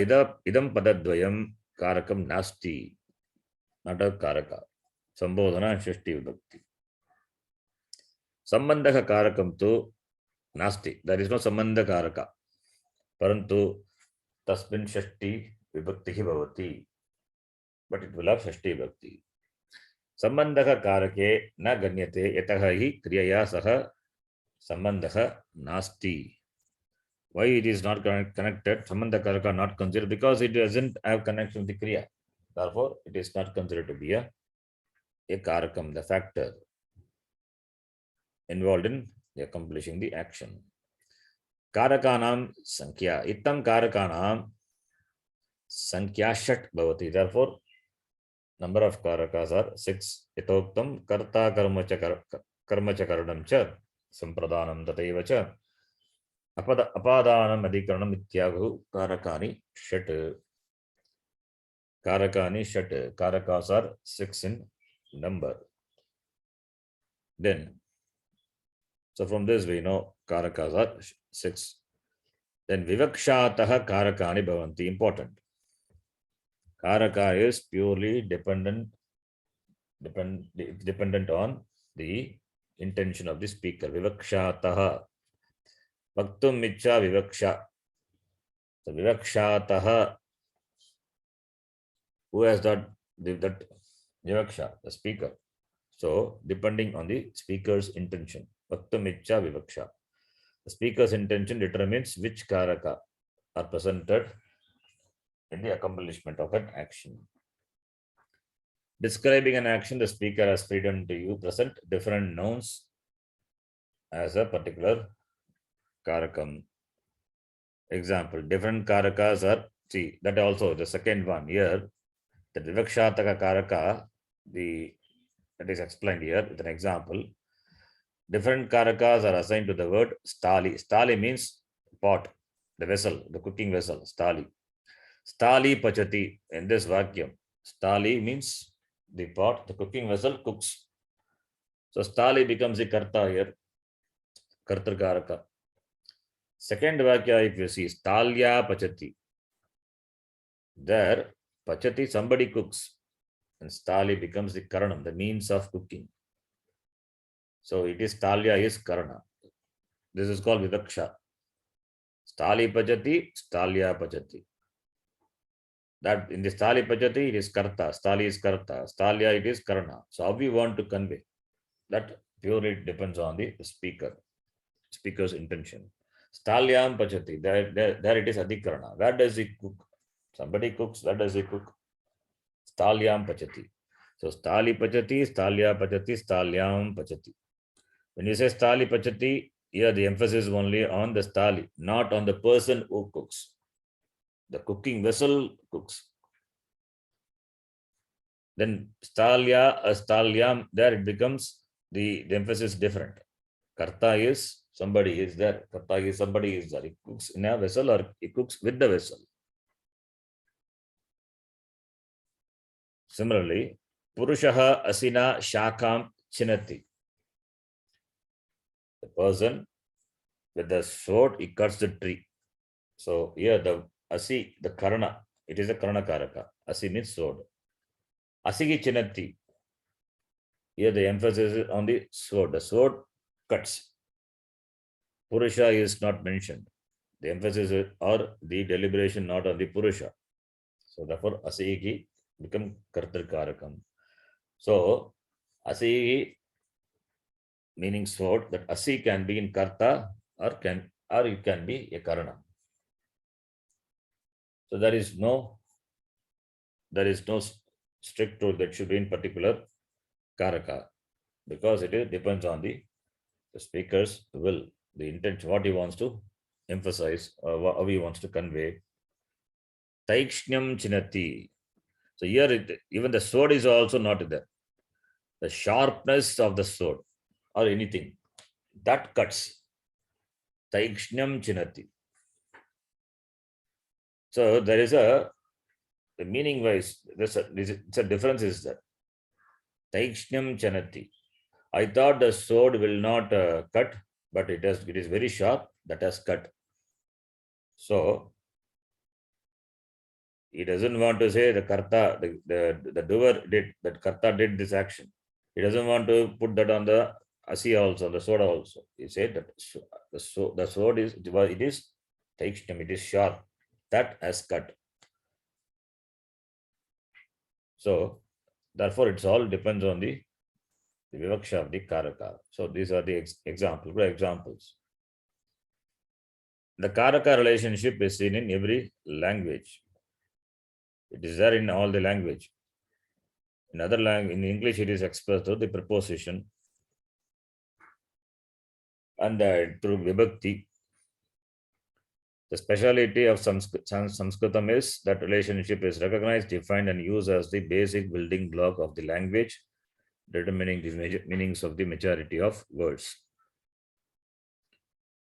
idam padadvayam karakam nasti, not a karaka. Sambodhana and shashti vibhakti. Sambandha karakam tu nasti. There is no sambandha karaka. Parantu tasmin shashti vibhakti bhavati. But it will have shashti vibhakti. Sambandha karake na ganyate yataha hi kriyaya saha sambandha nasti. Why it is not connected? Sambandha karaka not considered because it doesn't have connection with the kriya. Therefore, it is not considered to be a karakam, the factor involved in accomplishing the action. Karakanam sankhya. Ittam karakanam sankhya shat bhavati. Therefore, number of karakas are 6. Itoktam karta karmacha karanam cha sampradhanam tateva cha apadanam adhikaranam ityagu karakani shat. Karakani shat. Karakas are 6 in number. Then, so from this we know karakas are 6. Then vivakshataha karakani bhavanti. Important. Karaka is purely dependent on the intention of the speaker. Vivakshataha. Bhaktum micha vivaksha. So vivakshataha. Who has that vivaksha? The speaker. So depending on the speaker's intention. Bhaktum micha vivaksha. The speaker's intention determines which karaka are presented in the accomplishment of an action. Describing an action, the speaker has freedom to present different nouns as a particular karakam. Example, different karakas are, see, that also the second one here, the vivakshataka karaka, that is explained here with an example. Different karakas are assigned to the word stali. Stali means pot, the vessel, the cooking vessel, stali. Stali pachati, in this vacuum. Stali means the pot, the cooking vessel cooks. So stali becomes the karta here, kartar karaka. Second vakya, if you see, stalya pachati. There, pachati, somebody cooks. And stali becomes the karanam, the means of cooking. So it is stalya is karana. This is called vivaksha. Stali pachati, stalya pachati. That in the stali pachati, it is karta. Stali is karta. Stalya, it is karana. So how we want to convey? That purely depends on the speaker's intention. Stalyam pachati, there it is adhikarana. Where does he cook? Somebody cooks, where does he cook? Stalyam pachati. So stali pachati, stalya pachati, stalyam pachati. When you say stali pachati, here the emphasis is only on the stali, not on the person who cooks. The cooking vessel cooks. Then stalya, stalyam, there it becomes the emphasis different. Karta is somebody is there. Karta is somebody is there. He cooks in a vessel or he cooks with the vessel. Similarly, Purushaha asina shakam chinati. The person with the sword, he cuts the tree. So here the asi, the karana, it is a karana karaka. Asi means sword. Asigi chinati. Here the emphasis is on the sword. The sword cuts. Purusha is not mentioned. The emphasis is, or the deliberation not on the Purusha. So therefore asigi become kartrikarakam. So asi meaning sword, that asi can be in karta or it can be a karana. So there is no strict rule that should be in particular karaka, because it depends on the speaker's will, the intent, what he wants to emphasize or how he wants to convey. Taikshnyam chinati. So here even the sword is also not there. The sharpness of the sword or anything that cuts. Taikshnyam chinati. So there is the meaning wise, it's a difference is that. Taikshnyam chinati. I thought the sword will not cut, but it is very sharp, that has cut. So he doesn't want to say the karta, the doer did, that karta did this action. He doesn't want to put that on the asi also, the sword also. He said that the sword is, it is taikshnyam, it is sharp, that has cut. So therefore it's all depends on the vivaksha of the karaka. So these are the examples. The karaka relationship is seen in every language. It is there in all the language. In other language, in English, it is expressed through the preposition and through vibhakti. The speciality of Sanskritam is that relationship is recognized, defined, and used as the basic building block of the language, determining the meanings of the majority of words.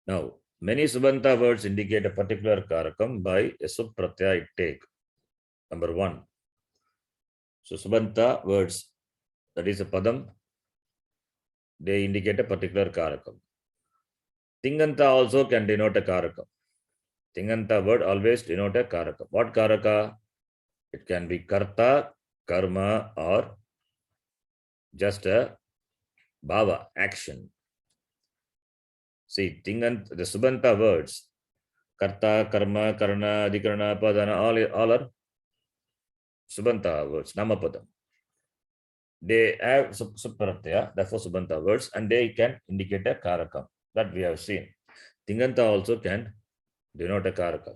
Now, many Subanta words indicate a particular karakam by a subpratyaya it take. Number 1. So Subanta words, that is a padam, they indicate a particular karakam. Tinganta also can denote a karakam. Tinganta word always denote a karaka. What karaka? It can be karta, karma, or just a bhava, action. See, Tingant, the Subanta words, karta, karma, karana, adhikarana, padana, all are Subanta words, namapadam. They have subpratyaya, therefore Subanta words, and they can indicate a karaka. That we have seen. Tinganta also can denote a karaka.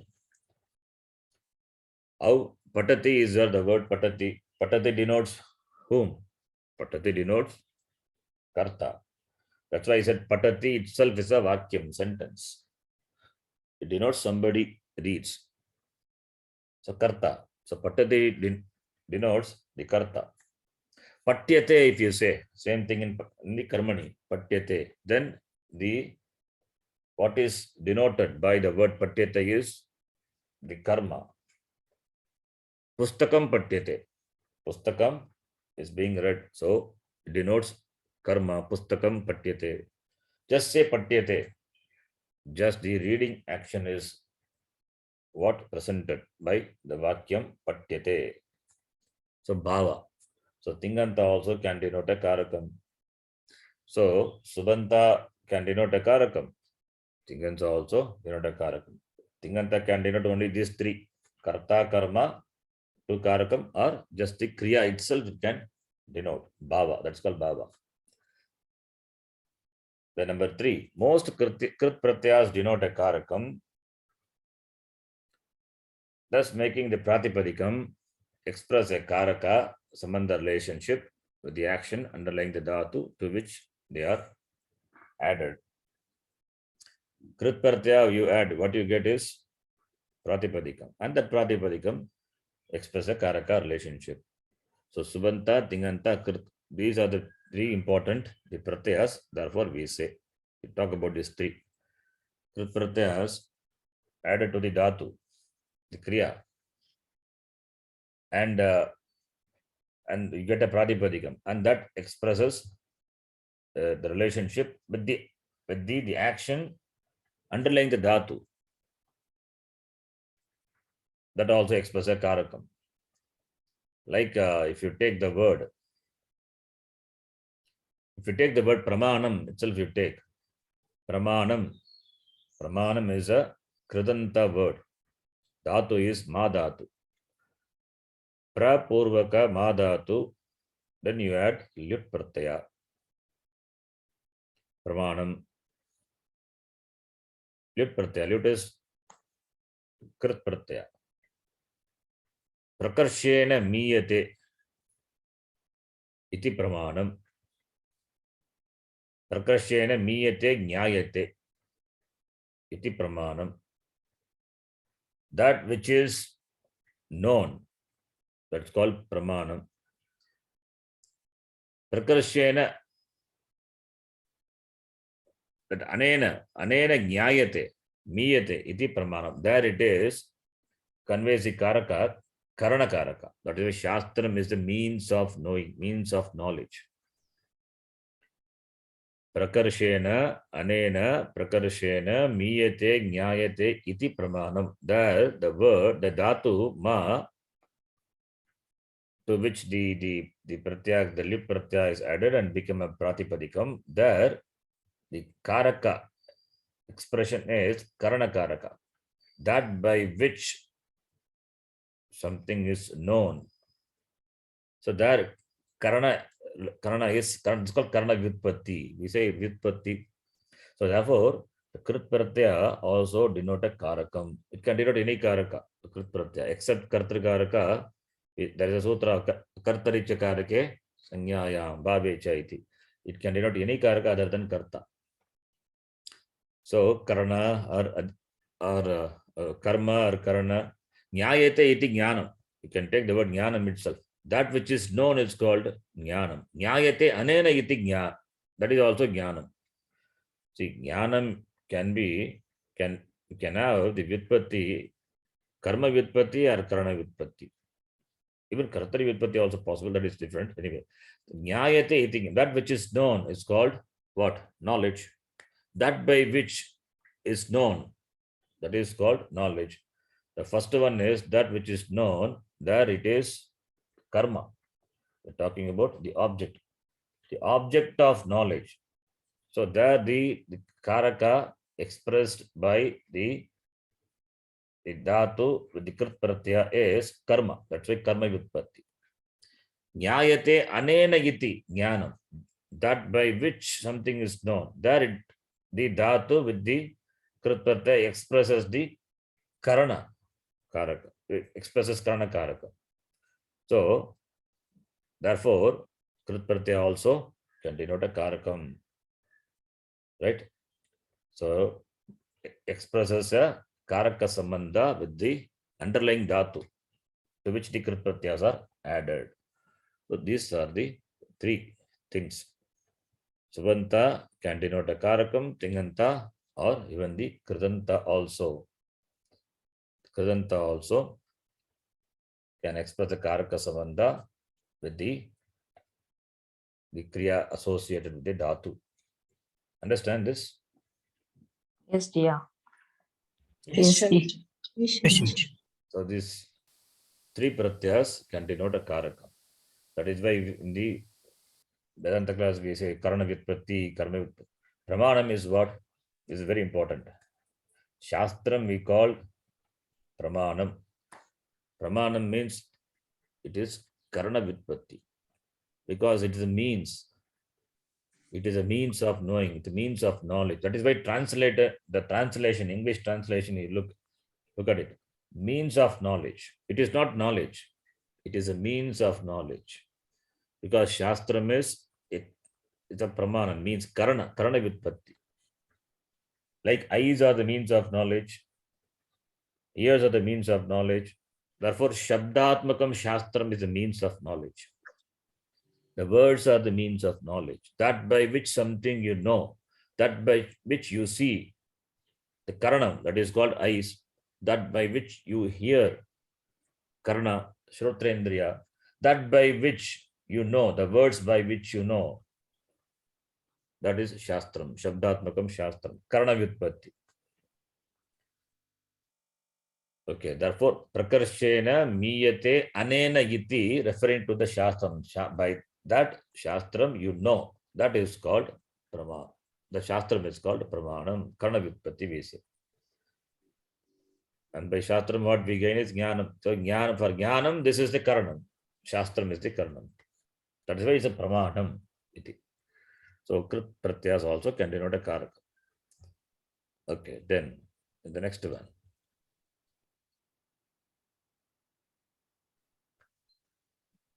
How patati is there, the word patati. Patati denotes whom? Patati denotes karta. That's why I said patati itself is a vakyam, sentence. It denotes somebody reads. So karta. So patati denotes the karta. Patyate, if you say, same thing in the karmani, patyate, then what is denoted by the word patyate is the karma. Pustakam patyate. Pustakam is being read, so it denotes karma. Pustakam patyate. Just say patyate. Just the reading action is what presented by the vakyam patyate. So bhava. So Tinganta also can denote a karakam. So Subanta can denote a karakam. Tinganta also denote a karakam. Tinganta can denote only these three: karta, karma, to karakam, or just the kriya itself can denote bhava. That's called bhava. The number 3, most krit pratyas denote a karakam, thus making the pratipadikam express a karaka sambandha relationship with the action underlying the dhatu to which they are added. Krit pratyaya, you add, what you get is pratipadikam, and that pratipadikam express a karaka relationship. So Subanta, Tinganta, Krit, these are the three important the pratyas. Therefore, we say we talk about these three. Krit pratyas added to the dhatu, the kriya, and you get a pratipadikam, and that expresses the relationship with the action underlying the dhatu. That also expresses a karakam. Like if you take the word pramanam itself, you take pramanam. Pramanam is a kridanta word. Dhatu is ma dhatu. Prapurvaka ma dhatu. Then you add lyut pratyaya. Pramanam. Lyut pratyaya. Lyut is krit pratyaya. Prakarshena miyate iti pramanam. Prakarshena miyate jnayate iti pramanam. That which is known, that's called pramanam. Prakarshena, that anena jnayate miyate iti pramanam. There it is conveys the karaka, karana karaka. That is, shastram is the means of knowing, means of knowledge. Prakarshena, anena, prakarshena, miyate, jnayate, iti pramanam. There, the word, the dhatu, ma, to which the pratyaya, the lip pratyaya is added and become a pratipadikam. There, the karaka expression is karana karaka. That by which something is known. So there, karana is, it's called karana vyutpatti. We say vyutpatti. So therefore, the krit pratyaya also denote a karakam. It can denote any karaka, the krit pratyaya, except kartri karaka. There is a sutra, kartaricha karake, sanyayam, bhave chaiti. It can denote any karaka other than karta. So karana or karma or karana, jnayate iti jnanam. You can take the word jnanam itself. That which is known is called jnanam. Jnayate anena iti jnana. That is also jnanam. See, jnanam can have the vyutpatti, karma vyutpatti or karana vyutpatti. Even kartari vyutpatti also possible, that is different. Anyway, jnayate iti, that which is known is called what? Knowledge. That by which is known, that is called knowledge. The first one is that which is known, there it is karma. We're talking about the object of knowledge. So there the karaka expressed by the dhatu with the krit pratyaya is karma. That's why karma vyutpatti. Jnayate anena iti jnanam. That by which something is known. There the dhatu with the krit pratyaya expresses the karana karaka. It expresses karana karaka. So therefore, krit pratyaya also can denote a karakam. Right? So expresses a karaka sambandha with the underlying dhatu to which the krit pratyas are added. So these are the three things. Subanta can denote a karakam, tinganta, or even the kridanta also. Kridanta also can express the karaka sambandha with the kriya associated with the dhatu. Understand this? Yes, dear. Yes, teacher. Patient. So these three pratyas can denote a karaka. That is why in the Vedanta class we say karana vyutpatti, karma vyutpatti. Pramanam is what? Is very important. Shastram we call pramanam. Pramanam means it is karana vyutpatti because it is a means. It is a means of knowing, it's a means of knowledge. That is why the translation, English translation, you look at it. Means of knowledge. It is not knowledge. It is a means of knowledge. Because Shastram is, it's a pramana, means karana vyutpatti. Like eyes are the means of knowledge, ears are the means of knowledge. Therefore, Shabdatmakam Shastram is a means of knowledge. The words are the means of knowledge, that by which something you know, that by which you see. The karanam, that is called eyes, that by which you hear, karana, shrotrendriya, that by which you know, the words by which you know, that is shastram, shabdatmakam shastram, karana vyutpatti. Okay, therefore, prakarshena miyate anena iti, referring to the shastram. By that shastram, you know, that is called prama. The shastram is called pramanam, karana vyutpatti we say. And by shastram, what we gain is jnanam. So, jnana, for jnanam, this is the karanam. Shastram is the karanam. That is why it's a pramanam. So, krit pratyas also can denote a karaka. Okay, then the next one.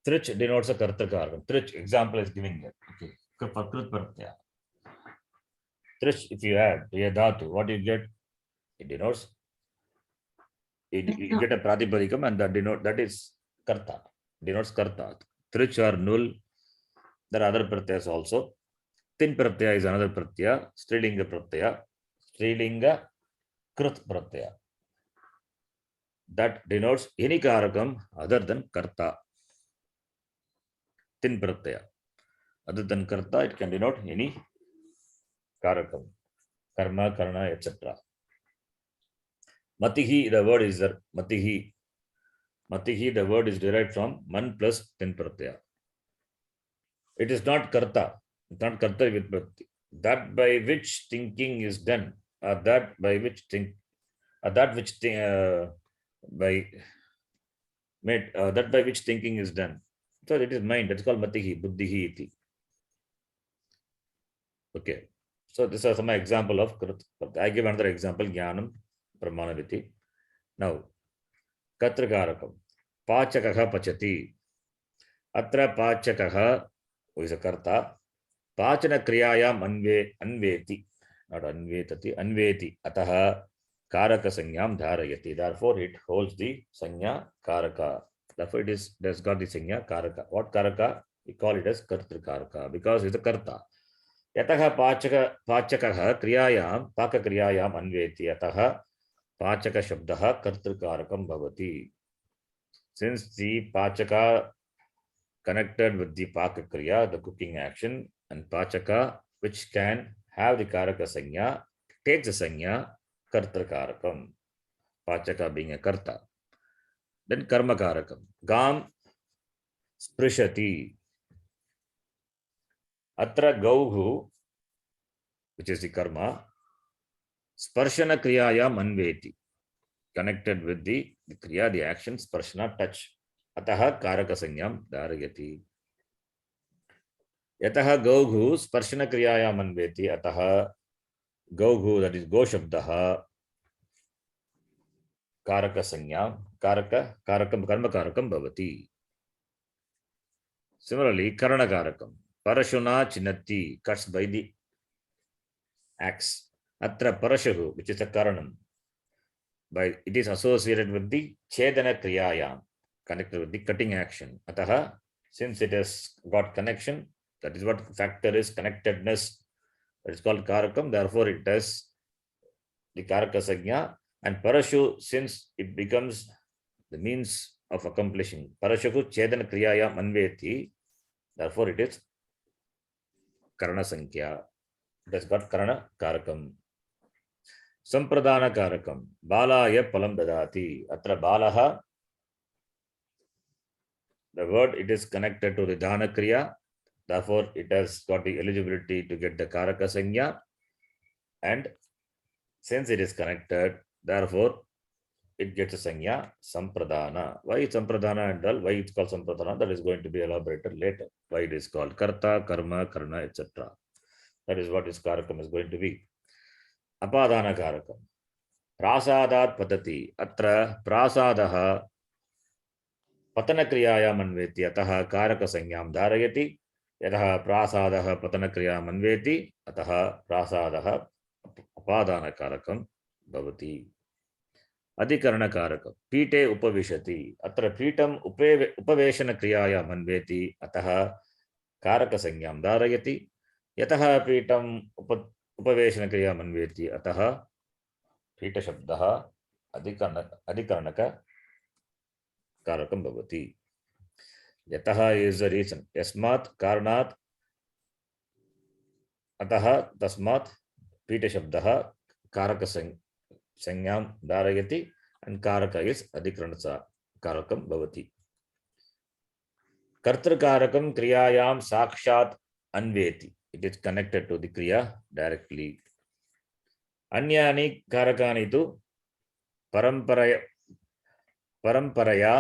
Trich denotes a karta karakam. Trich example is giving here. Okay, for krit pratyaya. Trich, if you add to a dhatu, what do you get? It denotes. You get a pratipadikam, and that is karta. Denotes karta. Trich or null. There are other pratyas also. Tin pratyaya is another pratyaya. Strilinga pratyaya. Strilinga krit pratyaya. That denotes any karakam other than karta. Tin pratyaya. Other than karta, it can denote any karakam. Karma, karana, etc. Matihi, the word is there. Matihi. Matihi, the word is derived from man plus tin pratyaya. It is not karta. It's not karta vyutpatti. That by which thinking is done, or that by which think, or that which by made, that by which thinking is done. So it is mind. That's called matihi, buddhihi iti. Okay. So this is some example of krit. I give another example, jnanam, pramanaviti. Now, katrakarakam. Pachakaha pachati. Atra pachakaha, who is a karta. Pachana kriyayam anveti. Not anvetati, anveti. Ataha karaka sanyam dharayati. Therefore, it holds the sanya karaka. Therefore, it has got the sanya karaka. What karaka? We call it as kartrikaraka because it's a karta. Yataha pachakaha kriyayam, paka kriyayam anveti. Yataha pachaka shabdaha kartrikarakam bhavati. Since the pachaka connected with the paka kriya, the cooking action, and pachaka, which can have the karaka sanya, takes the sanya kartrikarakam. Pachaka being a karta. Then karma karakam. Gam sprishati. Atra gauhu, which is the karma, sparshana kriyayam anveti. Connected with the kriya, the action, sparshana, touch. Ataha karaka sanyam dharayati. Yataha gauhu sparshana kriyayam anveti. Ataha gauhu, that is go shabdaha, karaka sanyam, karaka, karakam, karma karakam bhavati. Similarly, karana karakam. Parashuna chinati, cuts by the axe. Atra parashahu, which is a karanam. By it is associated with the chedana kriyayam, connected with the cutting action. Ataha, since it has got connection, that is what factor is, connectedness. That is called karakam. Therefore, it does the karaka sanya. And parashu, since it becomes the means of accomplishing. Parashahu chedana kriyayam anveti. Therefore, it is karana sankhya. It has got karana karakam. Sampradana karakam. Balaya palam dadati. Atra balaha. The word, it is connected to the dana kriya. Therefore, it has got the eligibility to get the karaka sanya. And since it is connected, therefore, it gets a sanya sampradana. Why sampradana and all? Why it's called sampradana? That is going to be elaborated later. Why it is called karta, karma, karna, etc. That is what its karakam is going to be. Apadana karakam. Prasadat patati. Atra prasadaha patana kriyayam anveti. Ataha karaka sanyam dharayati. Yataha prasadaha patana kriyayam anveti. Ataha prasadaha apadana karakam bhavati. Adhikarana karakam. Pite upavishati. Atra pitam upaveshana kriyayam anveti. Ataha कारकसंज्ञां धारयति यतः पीठम् उपवेशनक्रियाम् अन्वेति अतः पीठशब्दः अधिकरणकारकं भवति यतः is the reason यस्मात् कारणात् अतः तस्मात् पीठशब्दः कारकसंज्ञां धारयति and कारक is अधिकरणकारकं भवति कर्तृकारकं क्रियायां साक्षात् अन्वेति it is connected to the kriya directly अन्यानि कारकानि तु परम्परया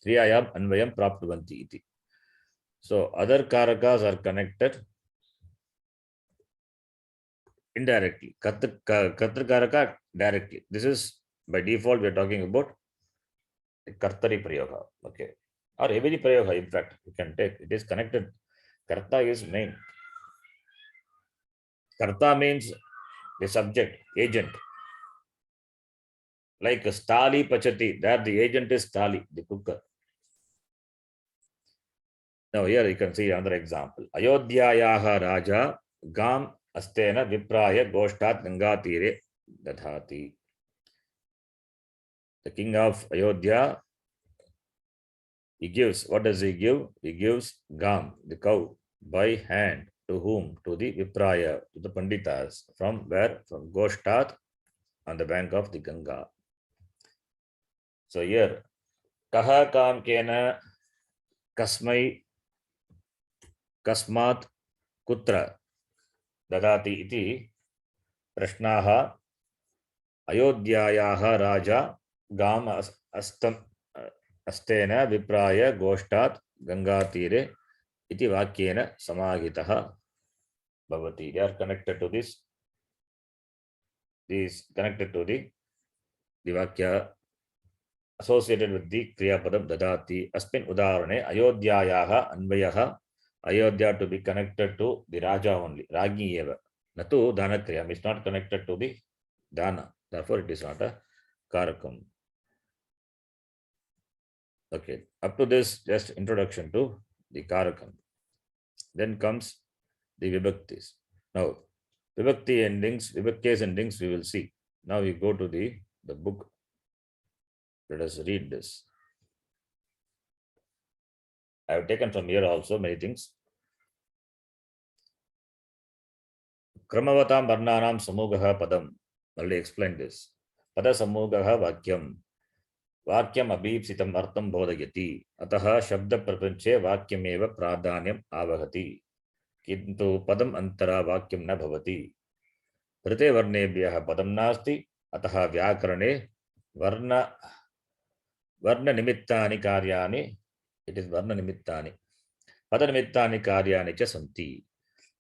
क्रियायाम् अन्वयं प्राप्नुवन्ति इति so other karakas are connected indirectly kartakaraka directly this is by default we are talking about kartari prayoga okay or every prayoga in fact you can take it is connected karta is main karta means the subject agent like stali pachati that the agent is stali the cooker now here you can see another example ayodhyayaha raja gam astena vipraya goshtat ganga tire dadhati the king of Ayodhya he gives what does he give gam the cow by hand to whom to the vipraya to the panditas from where from goshtat on the bank of the Ganga so here kaha kam kena kasmai kasmat kutra dadati iti prashnaः अयोध्यायाः राजा गाम अस्तेन विप्राय गोष्ठात् गंगातीरे इति वाक्येन समाहितः भवति they are connected to this connected to the vakya associated with the kriya padam dadati asmin udaharane ayodhyayaah anvayah Ayodhya to be connected to the raja only ragi eva natu dana kriyam is not connected to the dana therefore it is not a karakam okay up to this just introduction to the karakam then comes the vibhaktis now vibhakti endings vibhakti endings we will see now we go to the book let us read this I have taken from here also many things kramavatam varnanam samugah padam already explained this pada samugah vakyam abhipsitam artham bodhayati atah shabda prapanche vakyameva pradhanyam avahati kintu padam antara vakyam na bhavati prite varnebhyah padam nasti atah vyakarane varna nimittani karyani it is varna nimittani pada nimittani karyani cha santi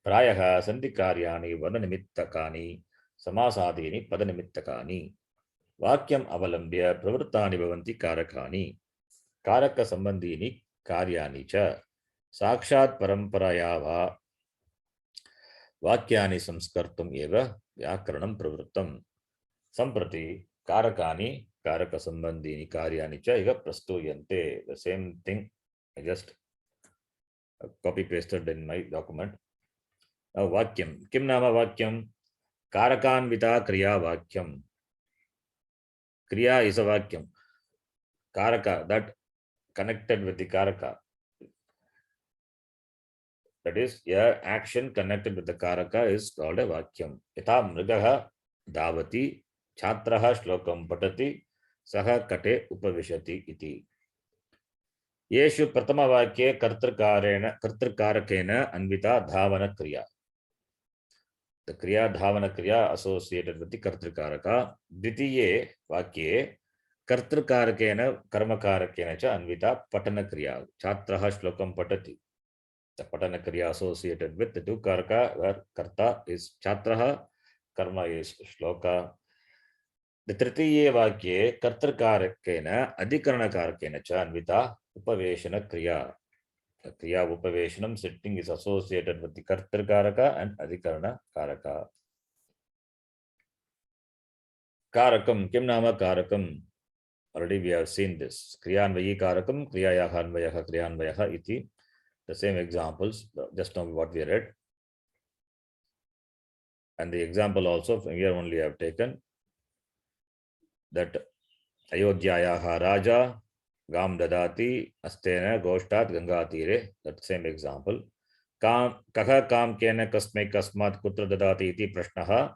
प्रायः सन्ति कार्याणि वर्णनिमित्तकानि समासादीनि पदनिमित्तकानि वाक्यम् अवलम्ब्य प्रवृत्तानि भवन्ति कारकानि कारकसम्बन्धीनि कार्याणि च साक्षात् परम्परया वा वाक्यानि संस्कर्तुम् एव व्याकरणं प्रवृत्तं सम्प्रति कारकानि कारकसम्बन्धीनि कार्याणि च इह प्रस्तूयन्ते the same thing I just copy pasted in my document वाक्यम किम नाम वाक्यम कारकान्विता क्रिया वाक्यम क्रिया is a vakyam karaka that connected with the karaka that is action connected with the karaka is called a vakyam yatha mrigah davati chhatrah shlokam patati saha kate upavishati iti yeshu prathama vakye kartrikarakena anvita dhavana kriya the kriya dhavana kriya associated with the kartrikaraka dvitiye vakye kartrikarakena karmakarakena cha anvita patana kriya chhatrah shlokam patati the patana kriya associated with the two karaka where karta is chhatrah karma is shloka the tritiye vakye kartrikarakena adhikaranakarkena cha anvita upaveshana kriya the kriya upaveshanam sitting is associated with the kartrikaraka and adhikarana karaka karakam kim nama karakam already we have seen this kriyanvayi karakam kriyayaha anvayah kriyanvayah iti the same examples, just now what we read. And the example also from here only I have taken that Ayodhyayaha Raja Gam Dadati Astena Goshtat Ganga Tire, that same example. Kam Kaha Kam Kena Kasme Kasmat Kutra Dadati iti Prashnaha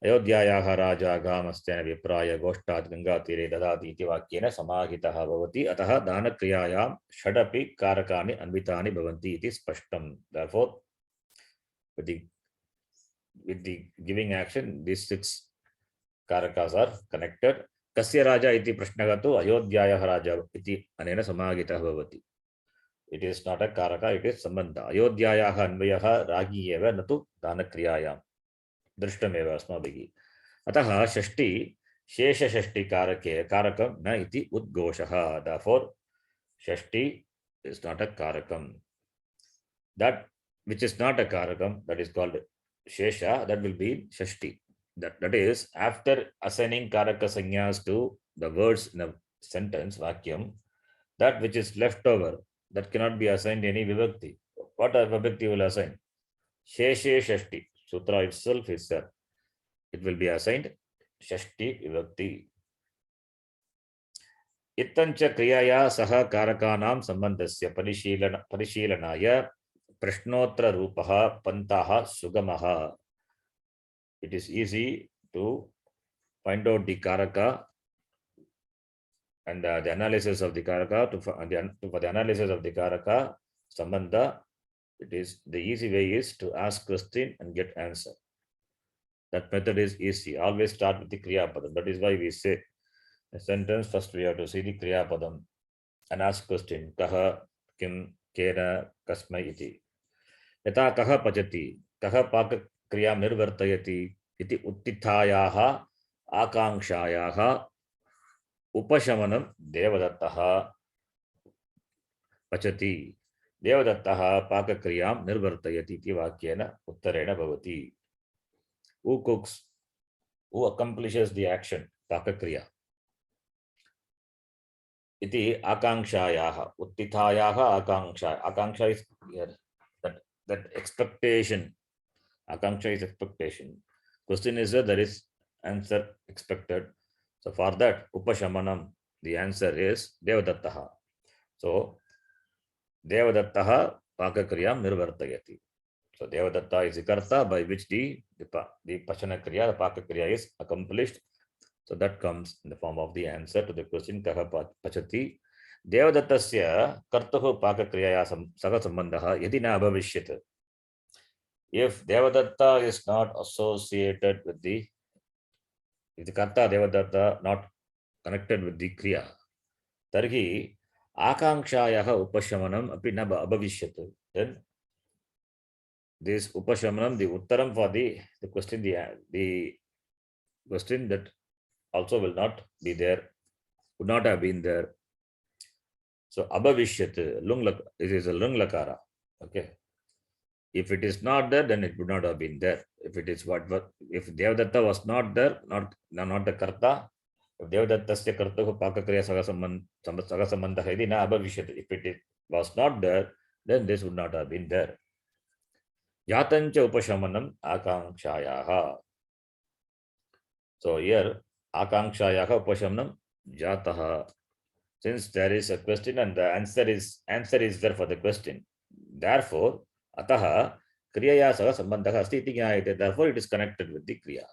Ayodhyayaha Raja Gam Astena Vipraya Goshtat Ganga Tire Dadati iti Vakyena Samahitaha Bhavati Ataha Dana Kriyayam Shadapi Karakani Anvitani Bhavanti iti Spashtam. Therefore, with the giving action, these 6 karakas are connected. Kasya Raja iti prashnagah tu Ayodhyayaha Raja iti anena samagitah bhavati. It is not a karaka, it is sambandha. Ayodhyayaha anvayaha ragi eva natu dana kriyayam. Drishtameva asmabhigi. Ataha shashti shesha shashti karakam na iti udgoshaha. Therefore, shashti is not a karakam. That which is not a karakam, that is called shesha, that will be shashti. That is, after assigning karaka sanyas to the words in a sentence, vakyam, that which is left over, that cannot be assigned any vibhakti. What a vibhakti will assign? Sheshe shashti. Sutra itself is there. It will be assigned shashti vibhakti. Ittancha kriyaya saha karakanam sambandhasya parishilanaya prashnotra rupaha pantaha sugamaha. It is easy to find out the karaka and the analysis of the karaka. For the analysis of the karaka sambandha, it is the easy way is to ask question and get answer. That method is easy. Always start with the kriya padam. That is why we say a sentence first we have to see the kriya padam and ask question. Kaha, kim, kena, kasmai iti. Yata kaha pachati, kaha paka kriya nirvartayati iti uttithayaha akankshayaha upashamanam devadattaha pachati. Devadattaha paka kriyam nirvartayati iti vakyena uttarena bhavati. Who cooks? Who accomplishes the action? Paka kriya. Iti akankshayaha. Uttithayaha akanksha. Akanksha is here. That expectation. Akanksha is expectation. Question is that there is answer expected. So for that, upashamanam, the answer is devadattaha. So devadattaha pakakriyam nirvartayati. So devadatta is the karta by which the pachana kriya, the pakakriya is accomplished. So that comes in the form of the answer to the question kaha pachati. Devadattasya kartuhu pakakriyaya saga sambandhaha yadi na abhavishyat. If Devadatta is not associated with the, if the karta Devadatta not connected with the kriya, tarhi akankshayaha upashamanam api na abhavishyat. Then this upashamanam, the uttaram for the question, the question that also will not be there, would not have been there. So abhavishyat, lung, it is a lung lakara. Okay. If it is not there, then it would not have been there. If it is if Devadatta was not there, not the karta, if Devadatta karta pakakriya saga sambandha edi na abhavishyat. If it was not there, then this would not have been there. Yatancha upashamanam akankshayaha. So here akankshayaha upashamanam jataha. Since there is a question and the answer is there for the question, therefore ataha kriyaya saga sambandha asti iti jnayate. Therefore it is connected with the kriya,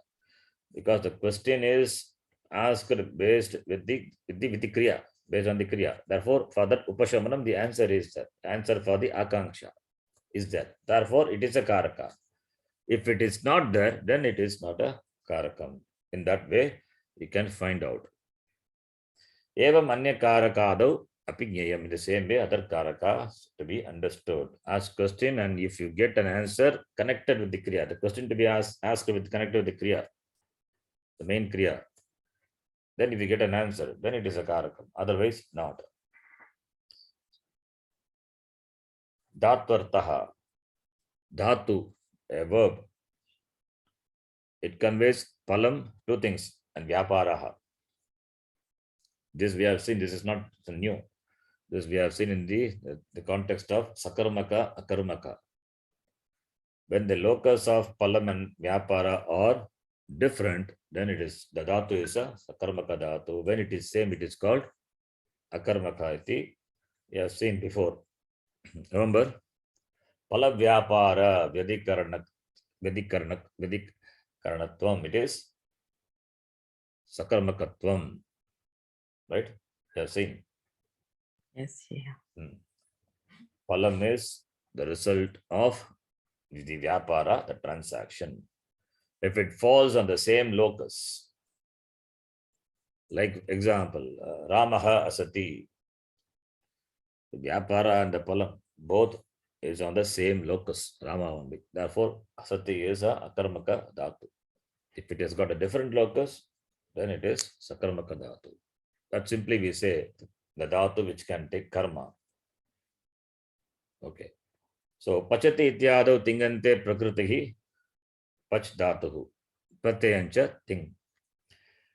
because the question is asked based with the kriya, based on the kriya. Therefore for that upashamanam the answer is there. The answer for the akanksha is there. Therefore it is a karaka. If it is not there, then it is not a karakam. In that way you can find out. Evam anya karakadau apignayam. In the same way, other karakas to be understood. Ask question, and if you get an answer connected with the kriya, the question to be asked with connected with the kriya, the main kriya, then if you get an answer, then it is a karakam. Otherwise, not. Dhatvartaha, dhatu, a verb. It conveys phalam, two things, and vyaparaha. This we have seen, this is not new. This we have seen in the context of sakarmaka, akarmaka. When the locus of palam and vyapara are different, then it is the dhatu is a sakarmaka dhatu. When it is same, it is called akarmaka iti. We have seen before. Remember, pala vyapara vyadikaranatvam. It is sakarmakatvam, right? We have seen. Yes, yeah. Palam is the result of the vyapara, the transaction. If it falls on the same locus, like example, Ramaha Asati, the vyapara and the palam, both is on the same locus, Rama only. Therefore, Asati is a akarmaka dhatu. If it has got a different locus, then it is sakarmaka dhatu. That simply we say the dhatu which can take karma. Okay. So, pachati ityado tingante prakritihi pach dhatuhu. Pratyayancha ting.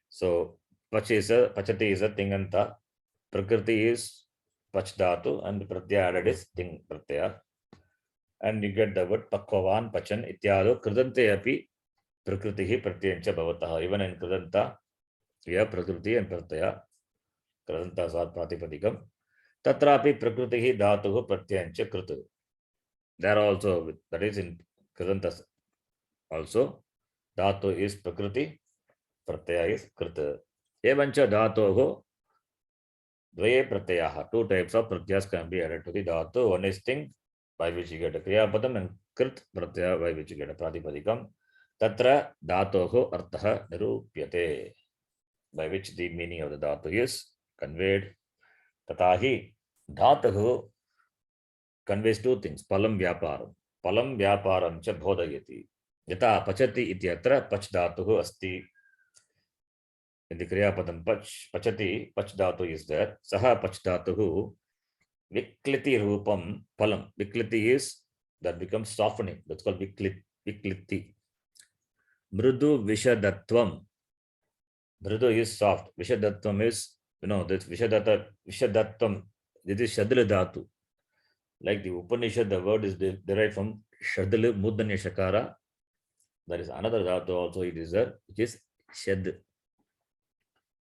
So, pachati is a tinganta. Prakriti is pach dhatu and pratyaya added is ting pratyaya. And you get the word pakvavan pachan ityado kridante api prakritihi pratyayancha bhavataha. Even in kridanta, we have prakriti and pratyaya. Kridanta svat pratipadikam. Tatrapi prakritihi dhatuhu pratyayancha kritu. There also, that is in Kridanta also, dhatu is prakriti, pratyaya is krita. Evancha dhatoho dvaye pratyayaha. Two types of pratyas can be added to the dhatu. One is ting, by which you get a kriyapadam, and krit pratyaya, by which you get a pratipadikam. Tatra dhatoho arthaha nirupyate, by which the meaning of the dhatu is conveyed. Tatahi dhatoho conveys two things, palam vyaparam. Palam vyaparam cha bodhayati. Yata pachati ityatra pach dhatuhu asti. In the kriyapadam pachati, pach dhatu is there. Saha pach dhatuhu vikliti rupam palam. Vikliti is, that becomes softening. That's called vikliti. Mrudu vishadatvam. Mrudu is soft. Vishadatvam is, this vishadatvam. This is shadla dhatu. Like the Upanishad, the word is derived from Shadala Mudanya Shakara. There is another dhatu also it is there, which is Shad.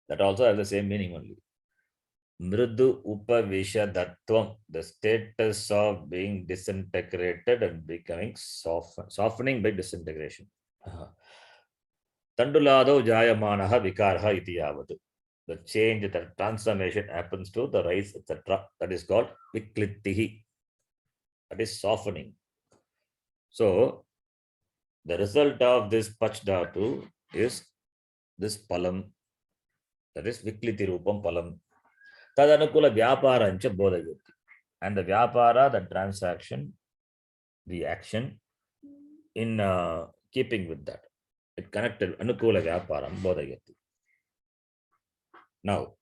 That also has the same meaning only. Mridu Upavishadatvam, the status of being disintegrated and becoming softening by disintegration. Tandulado Jayamanaha Vikarha iti yavatu. The change, the transformation happens to the rice, etc. That is called Viklitihi. That is softening. So, the result of this pach dhatu is this palam, that is vikliti rupam palam. Tadanukula vyaparancha bodhayati. And the vyapara, the transaction, the action, in keeping with that, it connected anukula vyaparam bodhayati. Now,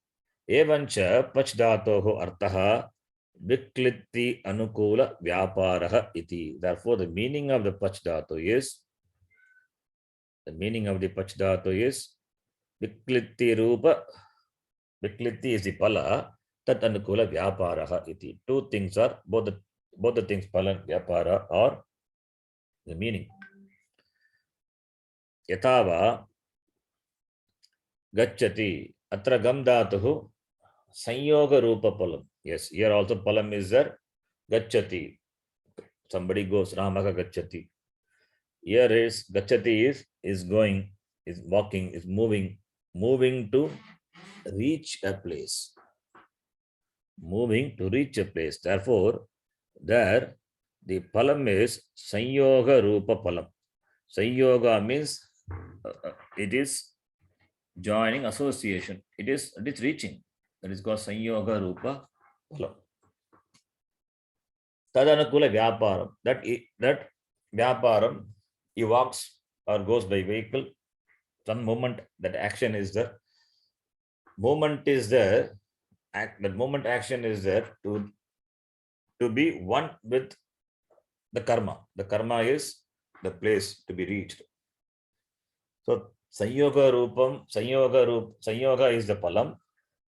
evancha pach dhatoho artaha vikliti anukula vyaparaha iti. Therefore, the meaning of the pach dhatu is, vikliti rupa, vikliti is the pala, tat anukula vyaparaha iti. Two things are, both the things pala and vyapara are the meaning. Yatava gacchati, atra gam dhatuhu sanyoga rupa palam. Yes, here also palam is there. Gacchati. Somebody goes, Ramaka gacchati. Here is gacchati is going, is walking, is moving to reach a place. Moving to reach a place. Therefore, there the palam is sanyoga rupa palam. Sanyoga means it is joining association. It is reaching. That is called sanyoga rupa palam. Tadanukula vyaparam. That vyaparam, he walks or goes by vehicle. Some movement, that action is there. Movement is there. That movement action is there to be one with the karma. The karma is the place to be reached. So sanyoga is the palam.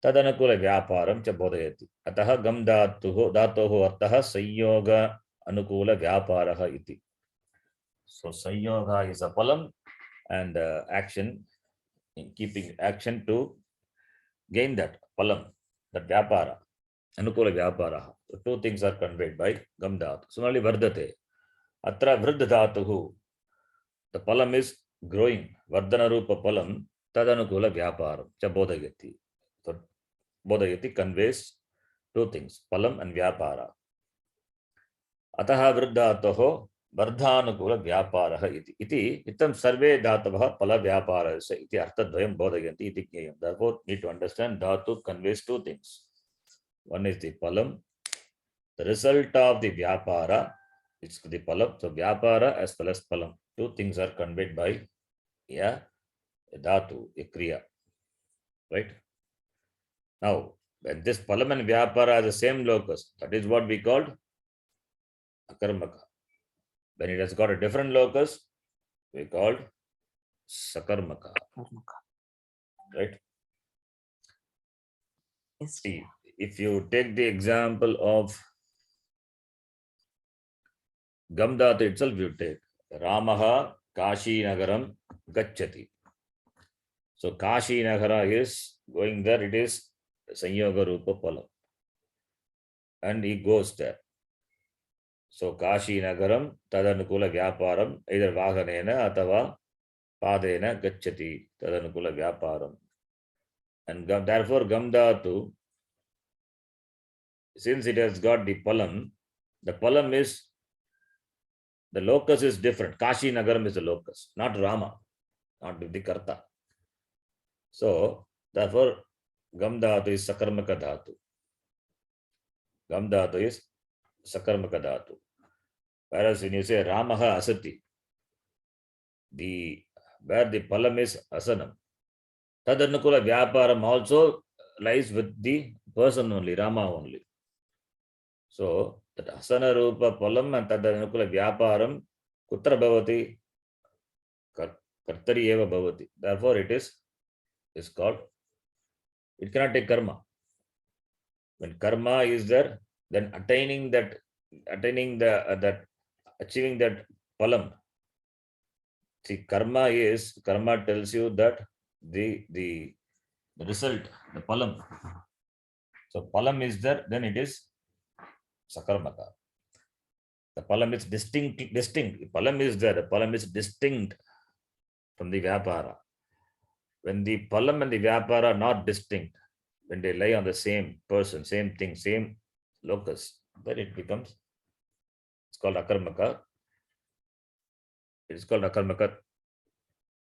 तदनुकूलव्यापारं च बोधयति। अतः गम धातोः अर्थः संयोग अनुकूलव्यापारः इति। So sanyoga is a palam and action, in keeping action to gain that palam, that vyapara, anukula vyapara. So two things are conveyed by gam dhatu. Similarly, vardate. Atra vriddha dhatuhu. The palam is growing. Vardhana rupa palam tadanukula vyaparam cha bodhayati. So bodhayati conveys two things, palam and vyapara. Ataha vriddhatoho वर्धानुकूल व्यापारः इति इत्थं सर्वे धातवः फल व्यापारस्य इति अर्थद्वयं बोधयन्ति इति ज्ञेयं. Therefore, need to understand dhatu conveys two things. One is the palam, the result of the vyapara, it's the palam. So vyapara as well as palam, two things are conveyed by a dhatu, a kriya, right? Now, when this palam and vyapara are the same locus, that is what we called akarmaka. When it has got a different locus, we called sakarmaka, right? Yes. See, if you take the example of gam dhatu itself, you take Ramaha Kashi Nagaram Gacchati. So Kashi Nagara is going there, it is Sanyoga Rupa Palam, and he goes there. So Kashi Nagaram tadanukula vyaparam, either vahanena athava padena gacchati tadanukula vyaparam. And therefore gam dhatu, since it has got the palam is, the locus is different. Kashi Nagaram is the locus, not Rama, not the karta. So therefore gam dhatu is sakarmaka dhatu. Gam dhatu is sakarmaka dhatu. Whereas when you say Ramaha asati, where the palam is asanam, tadanukula vyaparam also lies with the person only, Rama only. So that asana rupa palam and tadanukula vyaparam kutra bhavati, kartari eva bhavati. Therefore it is called, it cannot take karma. When karma is there, then achieving that palam. See, karma tells you that the result, the palam. So palam is there, then it is sakarmaka. The palam is distinct. Palam is there, the palam is distinct from the vyapara. When the palam and the vyapara are not distinct, when they lie on the same person, same thing, same locus, then it becomes, it's called akarmaka. It is called akarmaka.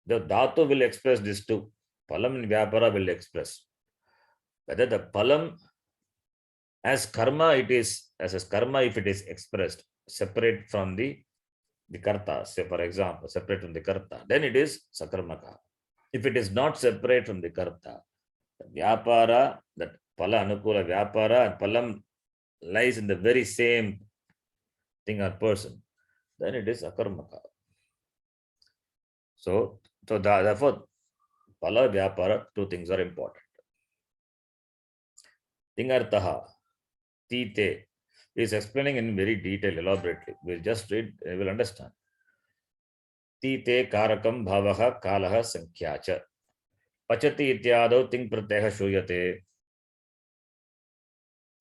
The dhatu will express this too. Palam and vyapara will express. Whether the palam as karma, it is, as karma, if it is expressed separate from the karta, say for example, separate from the karta, then it is sakarmaka. If it is not separate from the karta, the vyapara, that pala anukula vyapara and palam lies in the very same thing or person, then it is akarmaka. So therefore, pala vyapara, two things are important. Tingartaha, tite, is explaining in very detail, elaborately. We'll just read, we will understand. Tite karakam bhavaha kalaha sankhyacha. Pachati ityado ting pratyaya shuyate.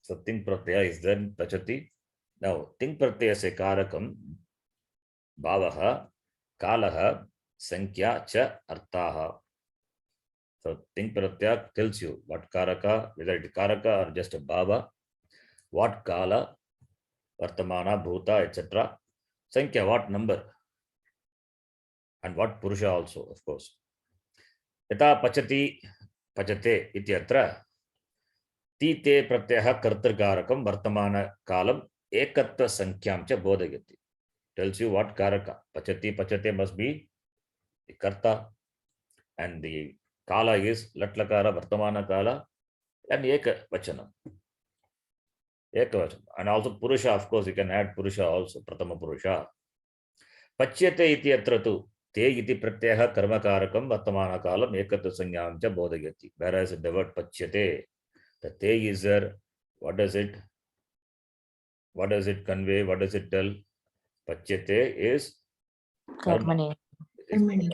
So ting pratyaya is then pachati. Now ting pratyaya se karakam bhavaha kalaha sankhya cha arthaha. So ting pratyaya tells you what karaka, whether it is karaka or just a bhava, what kala, vartamana, bhuta, etc. Sankhya, what number, and what purusha also, of course. Yata pachati pachate ityatra tite pratyah kartrikarakam vartamana kalam ekatva sankhyam cha bodhayati. Tells you what karaka. Pachati pachate must be the karta, and the kala is latlakara, vartamana kala, and ekavachanam. And also purusha, of course, you can add purusha also, pratama purusha. Pachyate iti atratu te iti pratyah karmakarakam vartamana kalam ekatva sangyam cha bodhayati. Whereas the word pachyate, The te is there. What does it convey? What does it tell? Pachyate is karma. Karmani. It is Karmani.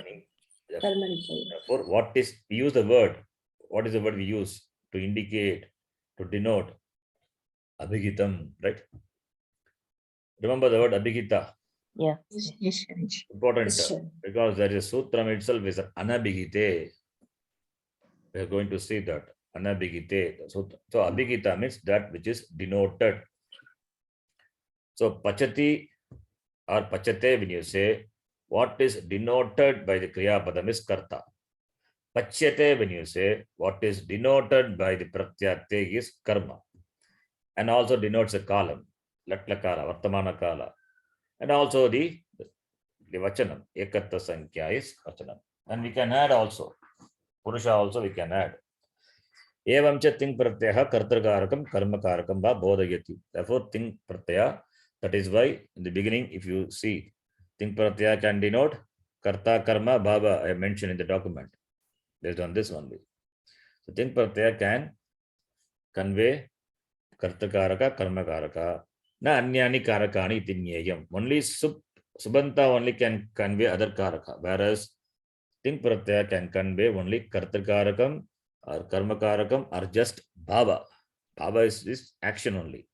karmani. Therefore, what is, we use the word. What is the word we use to indicate, to denote? Abhigitam, right? Remember the word abhigita. Yeah. Yes, Raj. Important because there is sutram itself is anabhigite. We are going to see that anabhigite. So abhigita means that which is denoted. So pachati or pachate, when you say, what is denoted by the kriya padam is karta. Pachyate, when you say, what is denoted by the pratyate is karma, and also denotes a column, latlakara, vartamana kala, and also the vachanam, ekatta sankhya is vachanam, and we can add also purusha also we can add. Evam cha ting pratyaya kartrakarakam karmakarakam va bodhayati. Therefore, ting pratyaya, that is why in the beginning, if you see, ting pratyaya can denote karta, karma, bhava. I mentioned in the document based on this only. So ting pratyaya can convey kartakaraka, karmakaraka. Na anyani karakani iti nyayam. Only subanta only can convey other karaka, whereas ting pratyaya can convey only kartakarakam or karmakarakam or just bhava. Bhava is action only.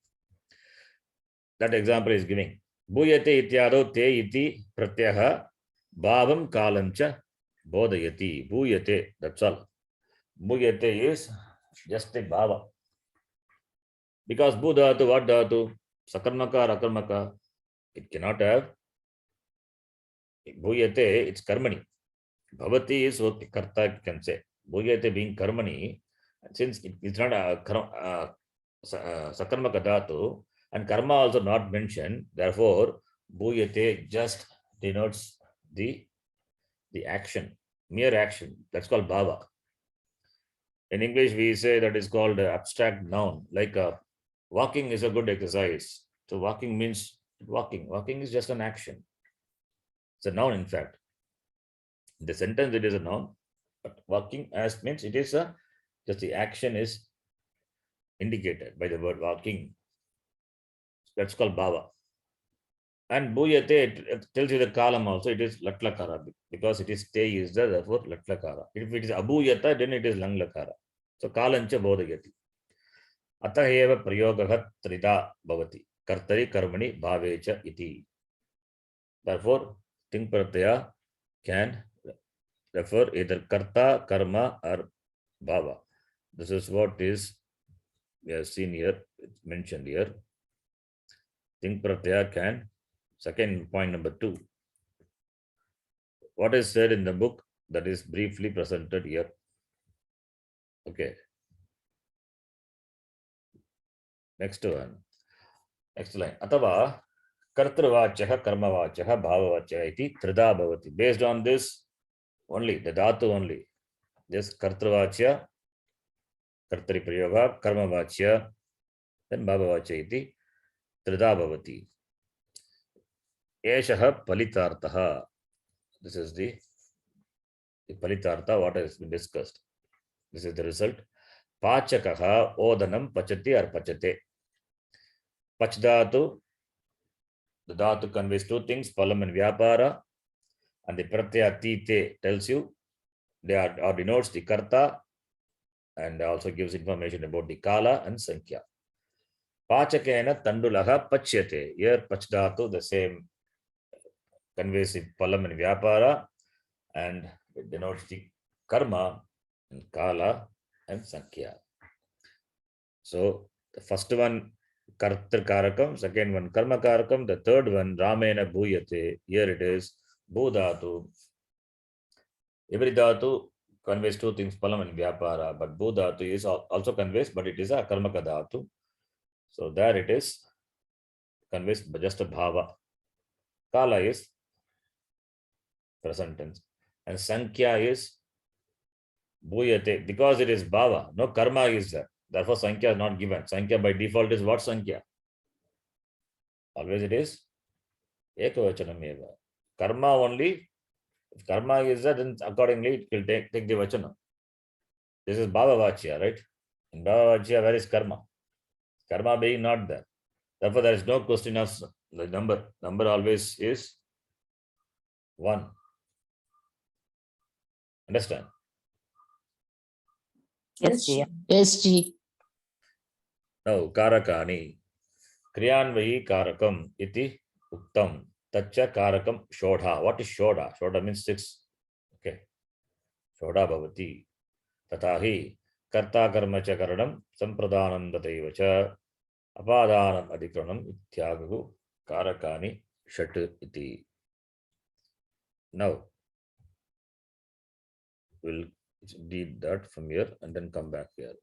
That example is giving. Bhuyate ityado te iti pratyaha bhavam kalamcha bodhayati. Bhuyate, that's all. Bhuyate is just a bhava. Because bhu dhatu, what dhatu? Sakarmaka or akarmaka? It cannot have. Bhuyate, it's karmani. Bhavati is what karta you can say. Bhuyate being karmani, since it's not a sakarmaka dhatu, and karma also not mentioned, therefore bhuyate just denotes the action, mere action. That's called bhava. In English, we say that is called abstract noun. Like walking is a good exercise. So walking means walking. Walking is just an action. It's a noun, in fact. In the sentence, it is a noun. But walking as means it is just the action is indicated by the word walking. That's called bhava. And bhuyate, it tells you the column also, it is latlakara, because it is te is there, therefore latlakara. If it is abhuyata, then it is langlakara. So kalancha bodhayati. Atha eva prayogaha trida bhavati. Kartari karmani bhavecha iti. Therefore, ting pratyaya can refer either karta, karma, or bhava. This is what is we have seen here, it's mentioned here. Ting pratyaya can. Second point number 2. What is said in the book that is briefly presented here. Okay. Next one. Next line. Atava kartravachaha karmavachaha bhavavachaha iti trida bhavati. Based on this only, the dhatu only. Just kartravachya, kartari prayoga, karmavachya, then bhavavachya iti trida bhavati. Eshaha palitartaha. This is the palitartha, what has been discussed. This is the result. Pachakaha odanam pachati or pachate. Pachdhatu, the dhatu conveys 2 things, palam and vyapara, and the pratyaya tite tells you, they are or denotes the karta, and also gives information about the kala and sankhya. Pachakena tandulaha pachyate. Here pachdhatu, the same, conveys the palam and vyapara, and it denotes the karma and kala and sankhya. So the first one kartra karakam, second one karma karakam, the third one ramena bhuyate. Here it is bhudhatu. Every dhatu conveys 2 things, palam and vyapara, but bhudhatu is also conveys, but it is a karmaka dhatu. So there it is conveys just a bhava. Kala is present tense, and sankhya is bhuyate. Because it is bhava, no karma is there. Therefore, sankhya is not given. Sankhya by default is what sankhya? Always it is ekavachanam eva. Karma only. If karma is there, then accordingly it will take the vachanam. This is bhava vachya, right? In Bhava Vachya, where is karma? Karma being not there. Therefore, there is no question of the number. Number always is 1. Understand? Yes, Jaya. Yes, Ji. Now, karakani. Kriyanvahi karakam iti uktam. Tacha karakam shodha. What is shodha? Shodha means 6. Okay. Shodha bhavati. Tatahi karta karma cha karanam sampradanam tataiva cha apadanam adhikaranam ityagagu karakani shat iti. Now, we'll read that from here and then come back here.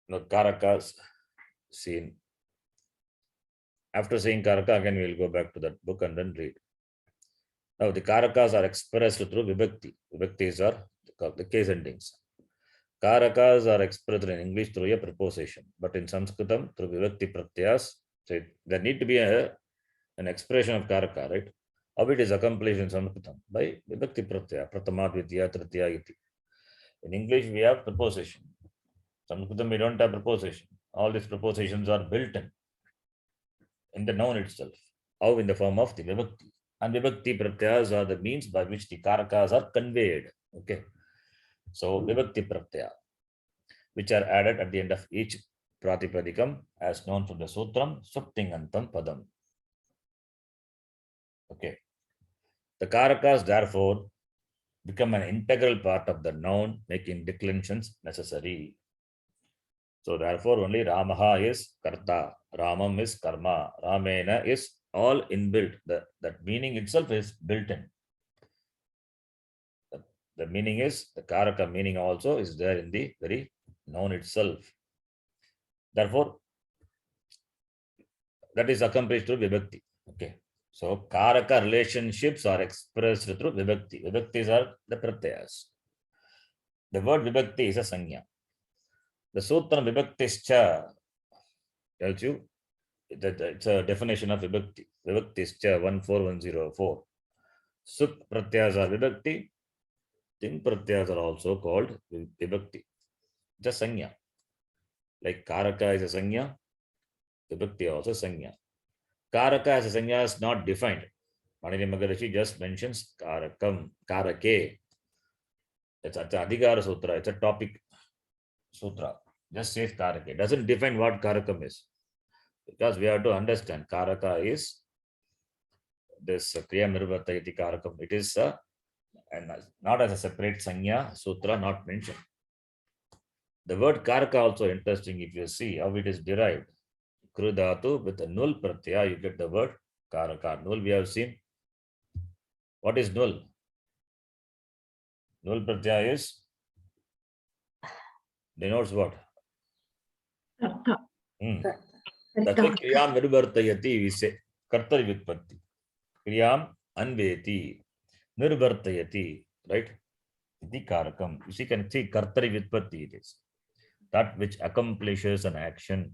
Now, karakas seen. After saying karaka, again we'll go back to that book and then read. Now, the karakas are expressed through vibhakti. Vibhaktis are the case endings. Karakas are expressed in English through a preposition, but in Sanskritam through vibhakti pratyas. So there need to be an expression of karaka, right? How it is accomplished in Sanskritam? By vibhakti pratyaya, pratama, dvitiya, tritiya, iti. In English, we have preposition. Sanskritam, we don't have preposition. All these prepositions are built in the noun itself. How? In the form of the vibhakti. And vibhakti pratyas are the means by which the karakas are conveyed. Okay. So vibhakti pratyaya, which are added at the end of each pratipadikam as known from the sutram suptingantam padam. Okay. The karakas therefore become an integral part of the noun, making declensions necessary. So therefore only Ramaha is karta, Ramam is karma, Ramena is all inbuilt. That meaning itself is built in. The meaning is, the karaka meaning also is there in the very noun itself. Therefore, that is accomplished through vibhakti. Okay. So karaka relationships are expressed through vibhakti. Vibhaktis are the pratyas. The word vibhakti is a sanya. The sutra vibhaktischa tells you that it's a definition of vibhakti. Vibhaktischa 14104. Sut pratyas are vibhakti. Tin pratyas are also called vibhakti. It's a sanya. Like karaka is a sanya, vibhakti also sanya. Karaka as a sanya is not defined. Panini Maharishi just mentions karakam, karake. It's a adhikara sutra. It's a topic sutra. Just says karake. Doesn't define what karakam is. Because we have to understand karaka is this kriya nirvarta iti karakam. It is and not as a separate sanya sutra, not mentioned. The word karaka also interesting if you see how it is derived. Krudatu with a null pratyaya, you get the word karaka. Null we have seen. What is null? Null pratyaya is denotes what? Karta. That's why kriyam nirvartayati we say. Kartari vitpatti. Kriyam anveti. Nirvartayati. Right? Iti karakam. You see, can see kartari vitpatti it is. That which accomplishes an action.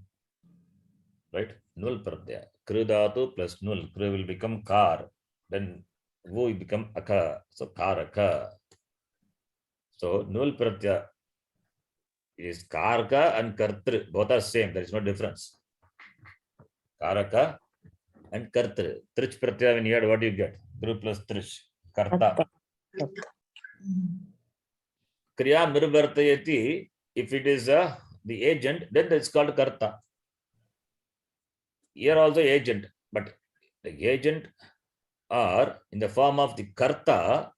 Right? Null pratyaya. Krudatu plus null. Kru will become kar. Then vu will become aka. So karaka. So null pratyaya is karaka and kartri. Both are same. There is no difference. Karaka and kartri. Trich pratyaya when you add, what do you get? Kru plus trich. Karta. Kriya nirvartayati. If it is the agent, then it's called karta. Here also agent, but the agent are in the form of the karta.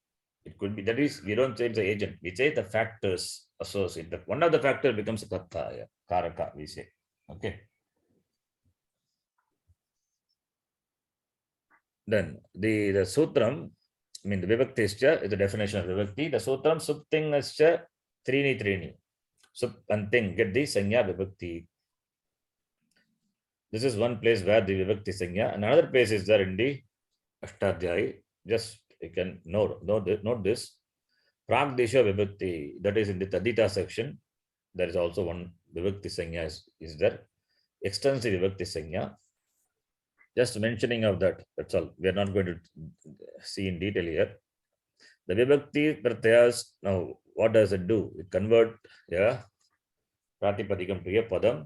It could be, that is, we don't say the agent, we say the factors associated. One of the factors becomes a karta, yeah. Karaka, we say. Okay. Then the sutram, I mean the vibhaktischa is the definition of vibhakti. The sutram suptingascha trini. Sup and ting, get the sanya vibhakti. This is one place where the vibhakti sanya. Another place is there in the Ashtadhyayi. Just you can note this. Pragdesha vibhakti, that is in the Tadita section. There is also one vibhakti sanya is there. Extensive vibhakti sanya. Just mentioning of that, that's all. We are not going to see in detail here. The vibhakti pratyas, now what does it do? It convert pratipadikam to a padam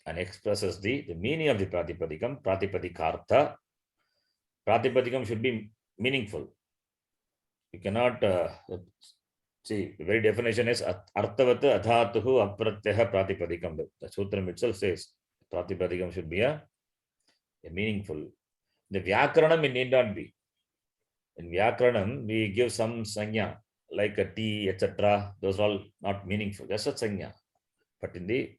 and expresses the meaning of the pratipadikam, pratipadikartha. Pratipadikam should be meaningful. You cannot see, the very definition is arthavat adhatuhu apratyaha pratipadikam. The sutram itself says pratipadikam should be a meaningful. The vyakaranam it need not be. In vyakaranam, we give some sanya like a T, etc. Those are all not meaningful. Just a sanya. But in the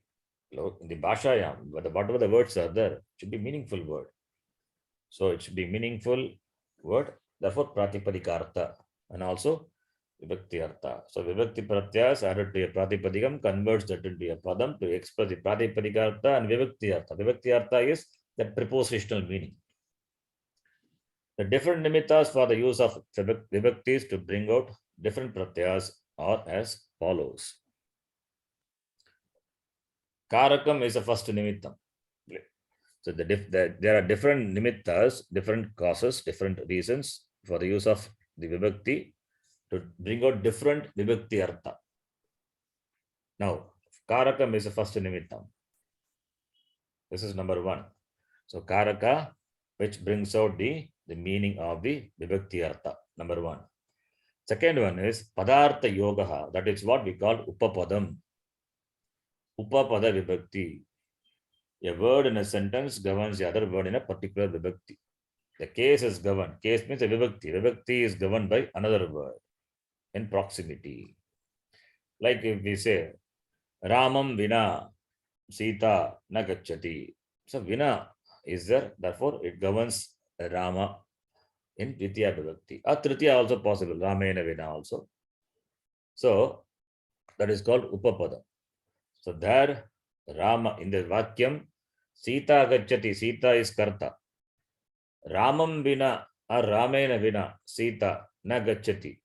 bhashayam, whatever the words are there, it should be meaningful word. So it should be meaningful word. Therefore, pratipadika and also vibhakti artha. So vibhakti pratyas added to a pratipadikam converts that into a padam to express the pratipadika artha and vibhakti artha. Vibhakti artha is that prepositional meaning. The different nimittas for the use of vibhaktis to bring out different pratyas are as follows. Karakam is the first nimittam. So there are different nimittas, different causes, different reasons for the use of the vibhakti to bring out different vibhakti artha. Now, karakam is the first nimittam. This is number one. So karaka, which brings out the meaning of the vibhakti artha, number one. Second one is padartha yogaha. That is what we call upapadam. Upapada vibhakti. A word in a sentence governs the other word in a particular vibhakti. The case is governed. Case means a vibhakti. Vibhakti is governed by another word in proximity. Like if we say, Ramam vina Sita na gacchati. So vina is there, therefore it governs Rama in Dvitiya vibhakti. Or Tritiya also possible, Ramena vina also. So that is called Upapada. So there Rama in the Vakyam, Sita gacchati, Sita is Karta. Ramam vina or Ramena vina, Sita na gacchati.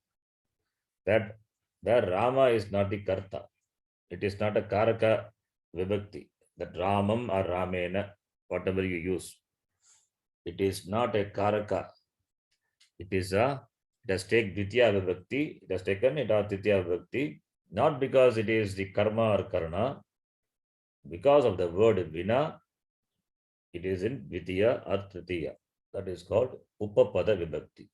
That Rama is not the Karta. It is not a Karaka vibhakti. That Ramam or Ramena, whatever you use. It is not a Karaka. It has taken Dvitiya vibhakti. It has taken it or Tritiya vibhakti. Not because it is the karma or karna. Because of the word vina, it is in Dvitiya or Tritiya. That is called Upapada vibhakti.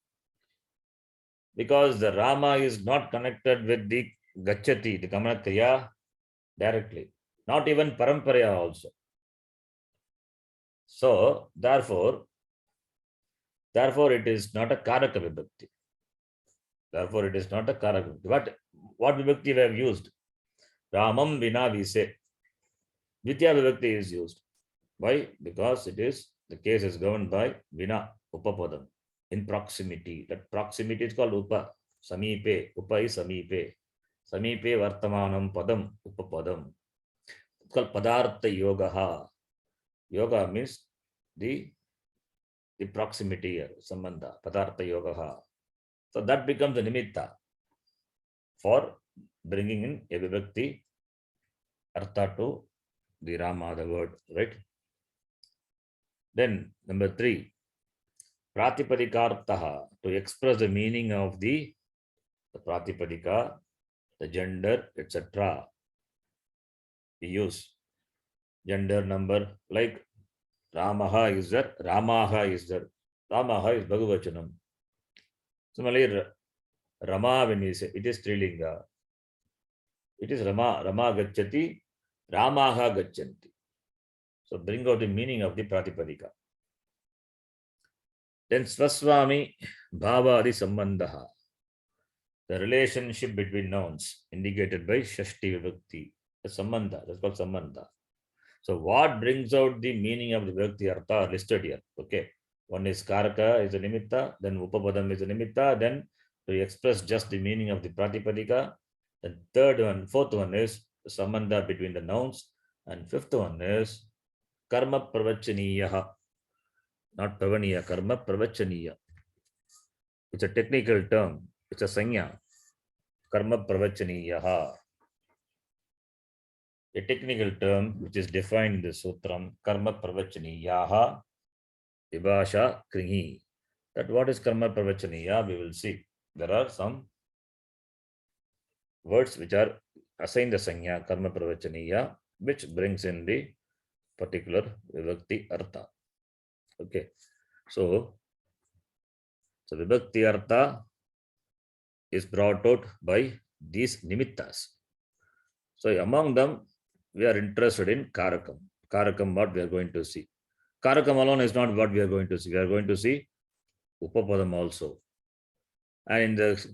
Because the Rama is not connected with the Gacchati, the Kamana Kriya, directly. Not even Paramparaya also. So, therefore, it is not a Karaka vibhakti. Therefore, it is not a Karaka vibhakti. What vibhakti we have used? Ramam vina we say. Dvitiya vibhakti is used. Why? Because the case is governed by vina, upapadam, in proximity. That proximity is called upa, samipe. Upa is samipe. Samipe vartamanam padam, upapadam. It's called padartha yogaha. Yoga means the proximity here, sambandha, padartha yogaha. So that becomes the nimitta for bringing in a vibhakti artha to the Rama, the word, right? Then number 3, pratipadika to express the meaning of the pratipadika, the gender, etc. We use gender number like Ramaha is there, Ramaha is there. Ramaha is Bhagavachanam. Similarly, Rama, when we say, it is Strilinga. It is Rama, Rama gacchati, Ramaha gacchanti. So bring out the meaning of the pratipadika. Then Swaswami Bhavadi Sambandha. The relationship between nouns indicated by Shashti Vibhakti. The Sambandha, that's called Sambandha. So what brings out the meaning of the Vibhakti Artha listed here? Okay. One is Karaka is a nimitta, then Upapadam is a nimitta, then to express just the meaning of the pratipadika. The fourth one is the Sambandha between the nouns, and fifth one is Karma Pravachaniya. Not Pravaniya, Karma Pravachaniya. It's a technical term. It's a sanya. Karma Pravachaniya. A technical term which is defined in the Sutram. Karma Pravachaniya. Vibhasha Krihi. That what is Karma Pravachaniya, we will see. There are some words which are assigned the sanya, karma pravachaniya, which brings in the particular vibhakti artha. Okay, so vibhakti artha is brought out by these nimittas. So among them, we are interested in karakam. Karakam, what we are going to see. Karakam alone is not what we are going to see. We are going to see upapadam also. And in the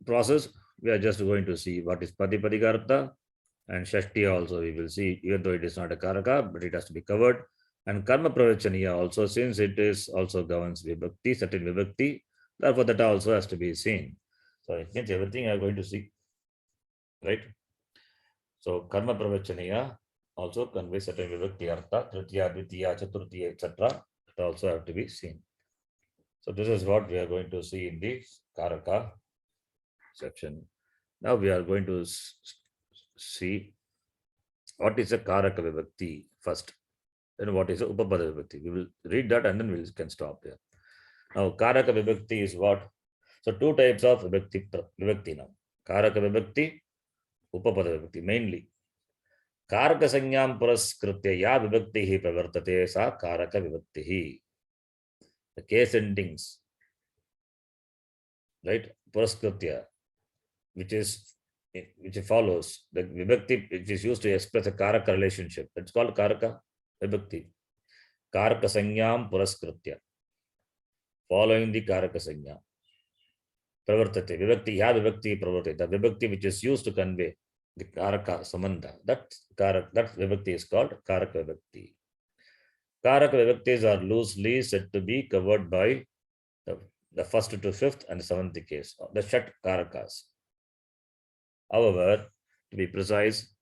process, we are just going to see what is Pratipadika and Shashti also we will see, even though it is not a Karaka, but it has to be covered. And Karma Pravachaniya also, since it is also governs Vibhakti, certain Vibhakti, therefore that also has to be seen. So it means everything you are going to see, right? So Karma Pravachaniya also conveys certain Vibhakti Artha, Tritiya, Dvitiya, Chaturtiya, etc. It also have to be seen. So this is what we are going to see in the Karaka section. Now we are going to see what is a Karaka Vibhakti first, then what is a Upapada Vibhakti. We will read that and then we can stop there. Now Karaka Vibhakti is what? So two types of Vibhakti now. Karaka Vibhakti, Upapada Vibhakti mainly. Karaka Sanyam Puraskritya Ya Vibhakti Pravartate Sa Karaka Vibhakti. The case endings, right? Puraskritya, which follows the vibhakti which is used to express a karaka relationship. It's called karaka vibhakti. Karaka sanyam puraskritya, following the karaka sanya. Pravartate, vibhakti, ya vibhakti pravartate, the vibhakti which is used to convey the karaka samandha. That vibhakti is called karaka vibhakti. Karaka vibhaktis are loosely said to be covered by the first to fifth and seventh case, the Shat Karakas. However, to be precise,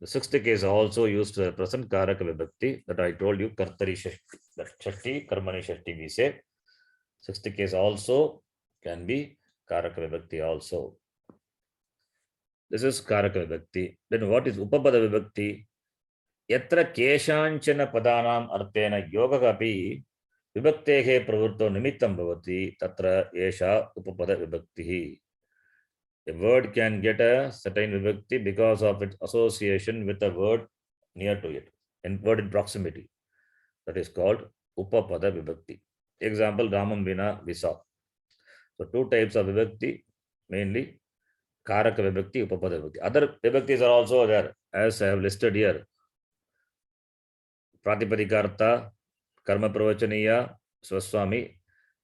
the sixth case also used to represent Karaka Vibhakti that I told you, Kartari Shashti, that Shashti, Karmani Shashti we say. Sixth case also can be Karaka Vibhakti also. This is Karaka Vibhakti. Then what is Upapada Vibhakti? Yatra Keshanchana Padanam Artena Yogakapi Vibhaktehe Pravurto Nimittam Bhavati Tatra Esha Upapada Vibhakti. A word can get a certain vibhakti because of its association with a word near to it, and word in proximity. That is called Upapada Vibhakti. Example, Ramam Vina Visa. So two types of vibhakti, mainly Karaka Vibhakti, Upapada Vibhakti. Other vibhaktis are also there, as I have listed here. Pratipadika, Karma Pravachaniya, Swaswami.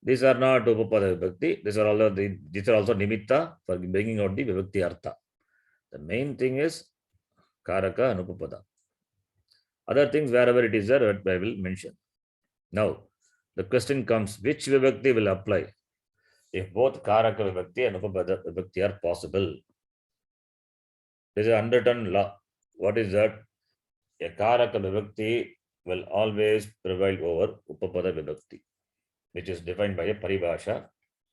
These are not Upapada Vibhakti. These are also Nimitta for bringing out the Vibhakti Artha. The main thing is Karaka and Upapada. Other things, wherever it is there, I will mention. Now, the question comes, which Vibhakti will apply if both Karaka Vibhakti and Upapada Vibhakti are possible? There is an unwritten law. What is that? A Karaka Vibhakti will always prevail over Upapada Vibhakti, which is defined by a paribhasha.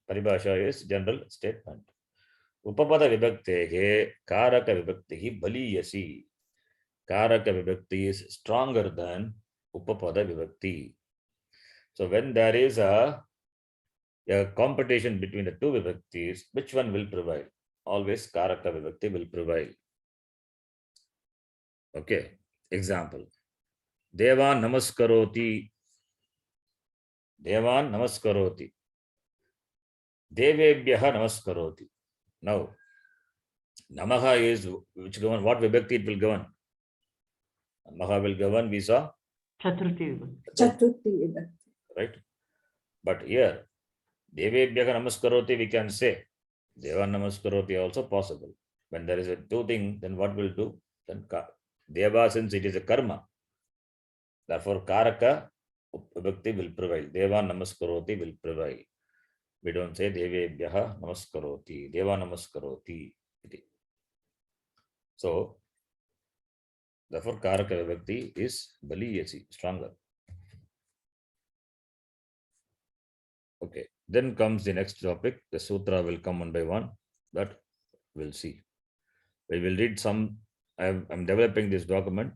Paribhasha is general statement. Upapada vibhaktehe karaka vibhaktihi baliyasi. Karaka vibhakti is stronger than Upapada vibhakti. So when there is a competition between the two vibhaktis, which one will prevail? Always Karaka vibhakti will prevail. Okay. Example. Devan namaskaroti. Devan namaskaroti. Devebhyaha namaskaroti. Now, Namaha is which govern, what vibhakti it will govern? Namaha will govern, we saw? Chaturthi Vibhakti. Chaturthi Vibhakti. Right? But here, Devebhyaha namaskaroti we can say. Devan namaskaroti also possible. When there is a two thing, then what will do? Then Deva, since it is a karma, therefore Karaka vibhakti will prevail. Deva namaskaroti will prevail. We don't say Devebhyaha namaskaroti, Deva namaskaroti. So, therefore Karaka vibhakti is baliyasi, stronger. Okay, then comes the next topic. The sutra will come one by one, but we'll see. We will read some. I'm developing this document.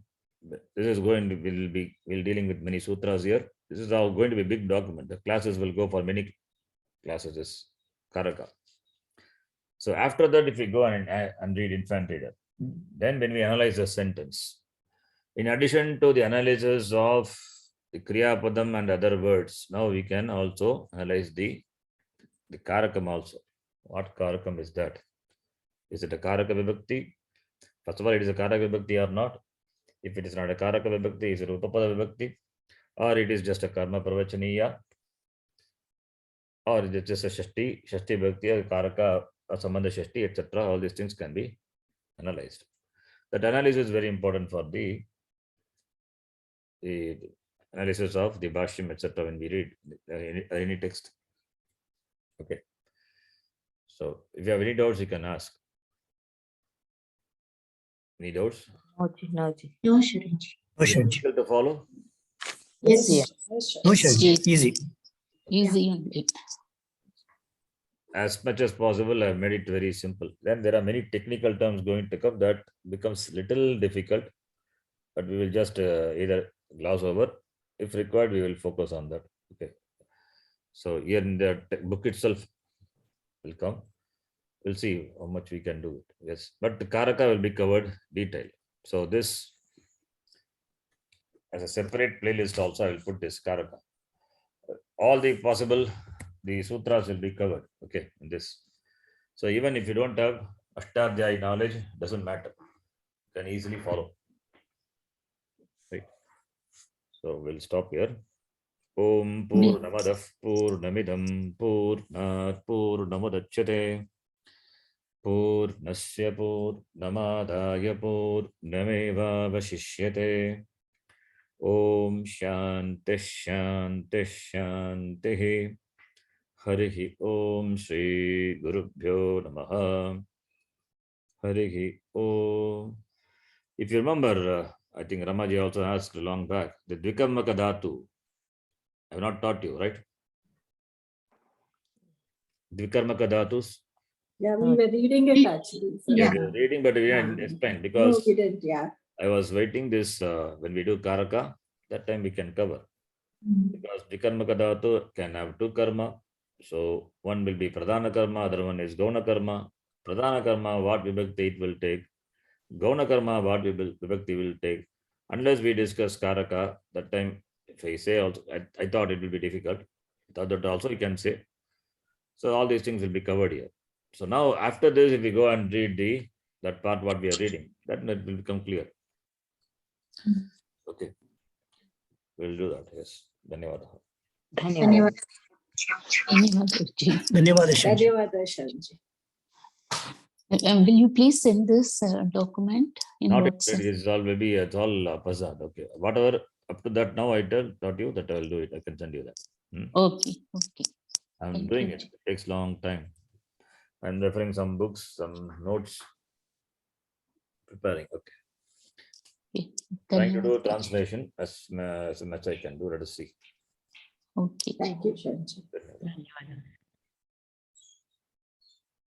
This is going to we'll dealing with many sutras here. This is all going to be a big document. The classes will go for many classes. This Karaka. So after that, if we go and read infant reader, then when we analyze the sentence, in addition to the analysis of the Kriya Padam and other words, now we can also analyze the Karakam also. What Karakam is that? Is it a Karaka Vibhakti? First of all, it is a Karaka Vibhakti or not? If it is not a Karaka Vibhakti, is it Upapada Vibhakti? Or it is just a Karma Pravachaniya? Or is it just a Shashti Vibhakti, or Karaka, or Sambandha Shashti, etc. All these things can be analyzed. That analysis is very important for the analysis of the Bhashyam, etc. when we read any text. Okay. So if you have any doubts, you can ask. Any doubts? No, Ji, no, Ji. No, Sharanji. No, Is it Sharanji. difficult to follow? Yes, Yes. No, Sharanji. Easy. Easy only. As much as possible, I've made it very simple. Then there are many technical terms going to come that becomes little difficult, but we will just either gloss over. If required, we will focus on that. Okay. So here in the book itself will come. We'll see how much we can do it. Yes, but the Karaka will be covered detail. So this, as a separate playlist also, I will put this Karaka. All the possible, the sutras will be covered, okay, in this. So even if you don't have Ashtadhyayi knowledge, doesn't matter. You can easily follow. Right. So we'll stop here. Om Purnamadav Purnamidam Purnat Purnamudachyate Purnasya Purnamadaya Purnameva Vashishyate. Om Shanti Shanti Shanti. Harihi Om Shri Gurubhyo Namaha. Harihi Om. If you remember, I think Ramaji also asked long back, the Dvikarmaka Dhatu, I have not taught you, right? Dvikarmaka Dhatus. Yeah, we were reading it actually. So Yeah. We were reading, but we didn't explain No, because we didn't, yeah. I was waiting this when we do Karaka, that time we can cover. Because Dvikarmaka Dhatu can have two karma. So one will be Pradhana Karma, other one is Gauna Karma. Pradhana Karma, what Vibhakti it will take. Gauna Karma, what Vibhakti will take. Unless we discuss Karaka, that time, if I say also, I thought it will be difficult. That also you can say. So all these things will be covered here. So now after this, if we go and read that part what we are reading, that will become clear. Okay. We'll do that, yes. Dhanyawad. Dhanyawad. Dhanyawad, Ji. Dhanyawad, Sharanji. Dhanyawad, Sharanji. Will you please send this document in Not WhatsApp? it is all maybe it's all Prasad. Okay. Whatever up to that now I taught you that I will do it. I can send you that. Okay, okay. I'm Thank doing you. it. It takes long time. I'm referring some books, some notes, preparing. Okay. Okay. Trying to do Dhanyawad, Ji. translation as much I can do. Let us see. Okay. Thank you, Sharanji. Dhanyawad. Dhanyawad.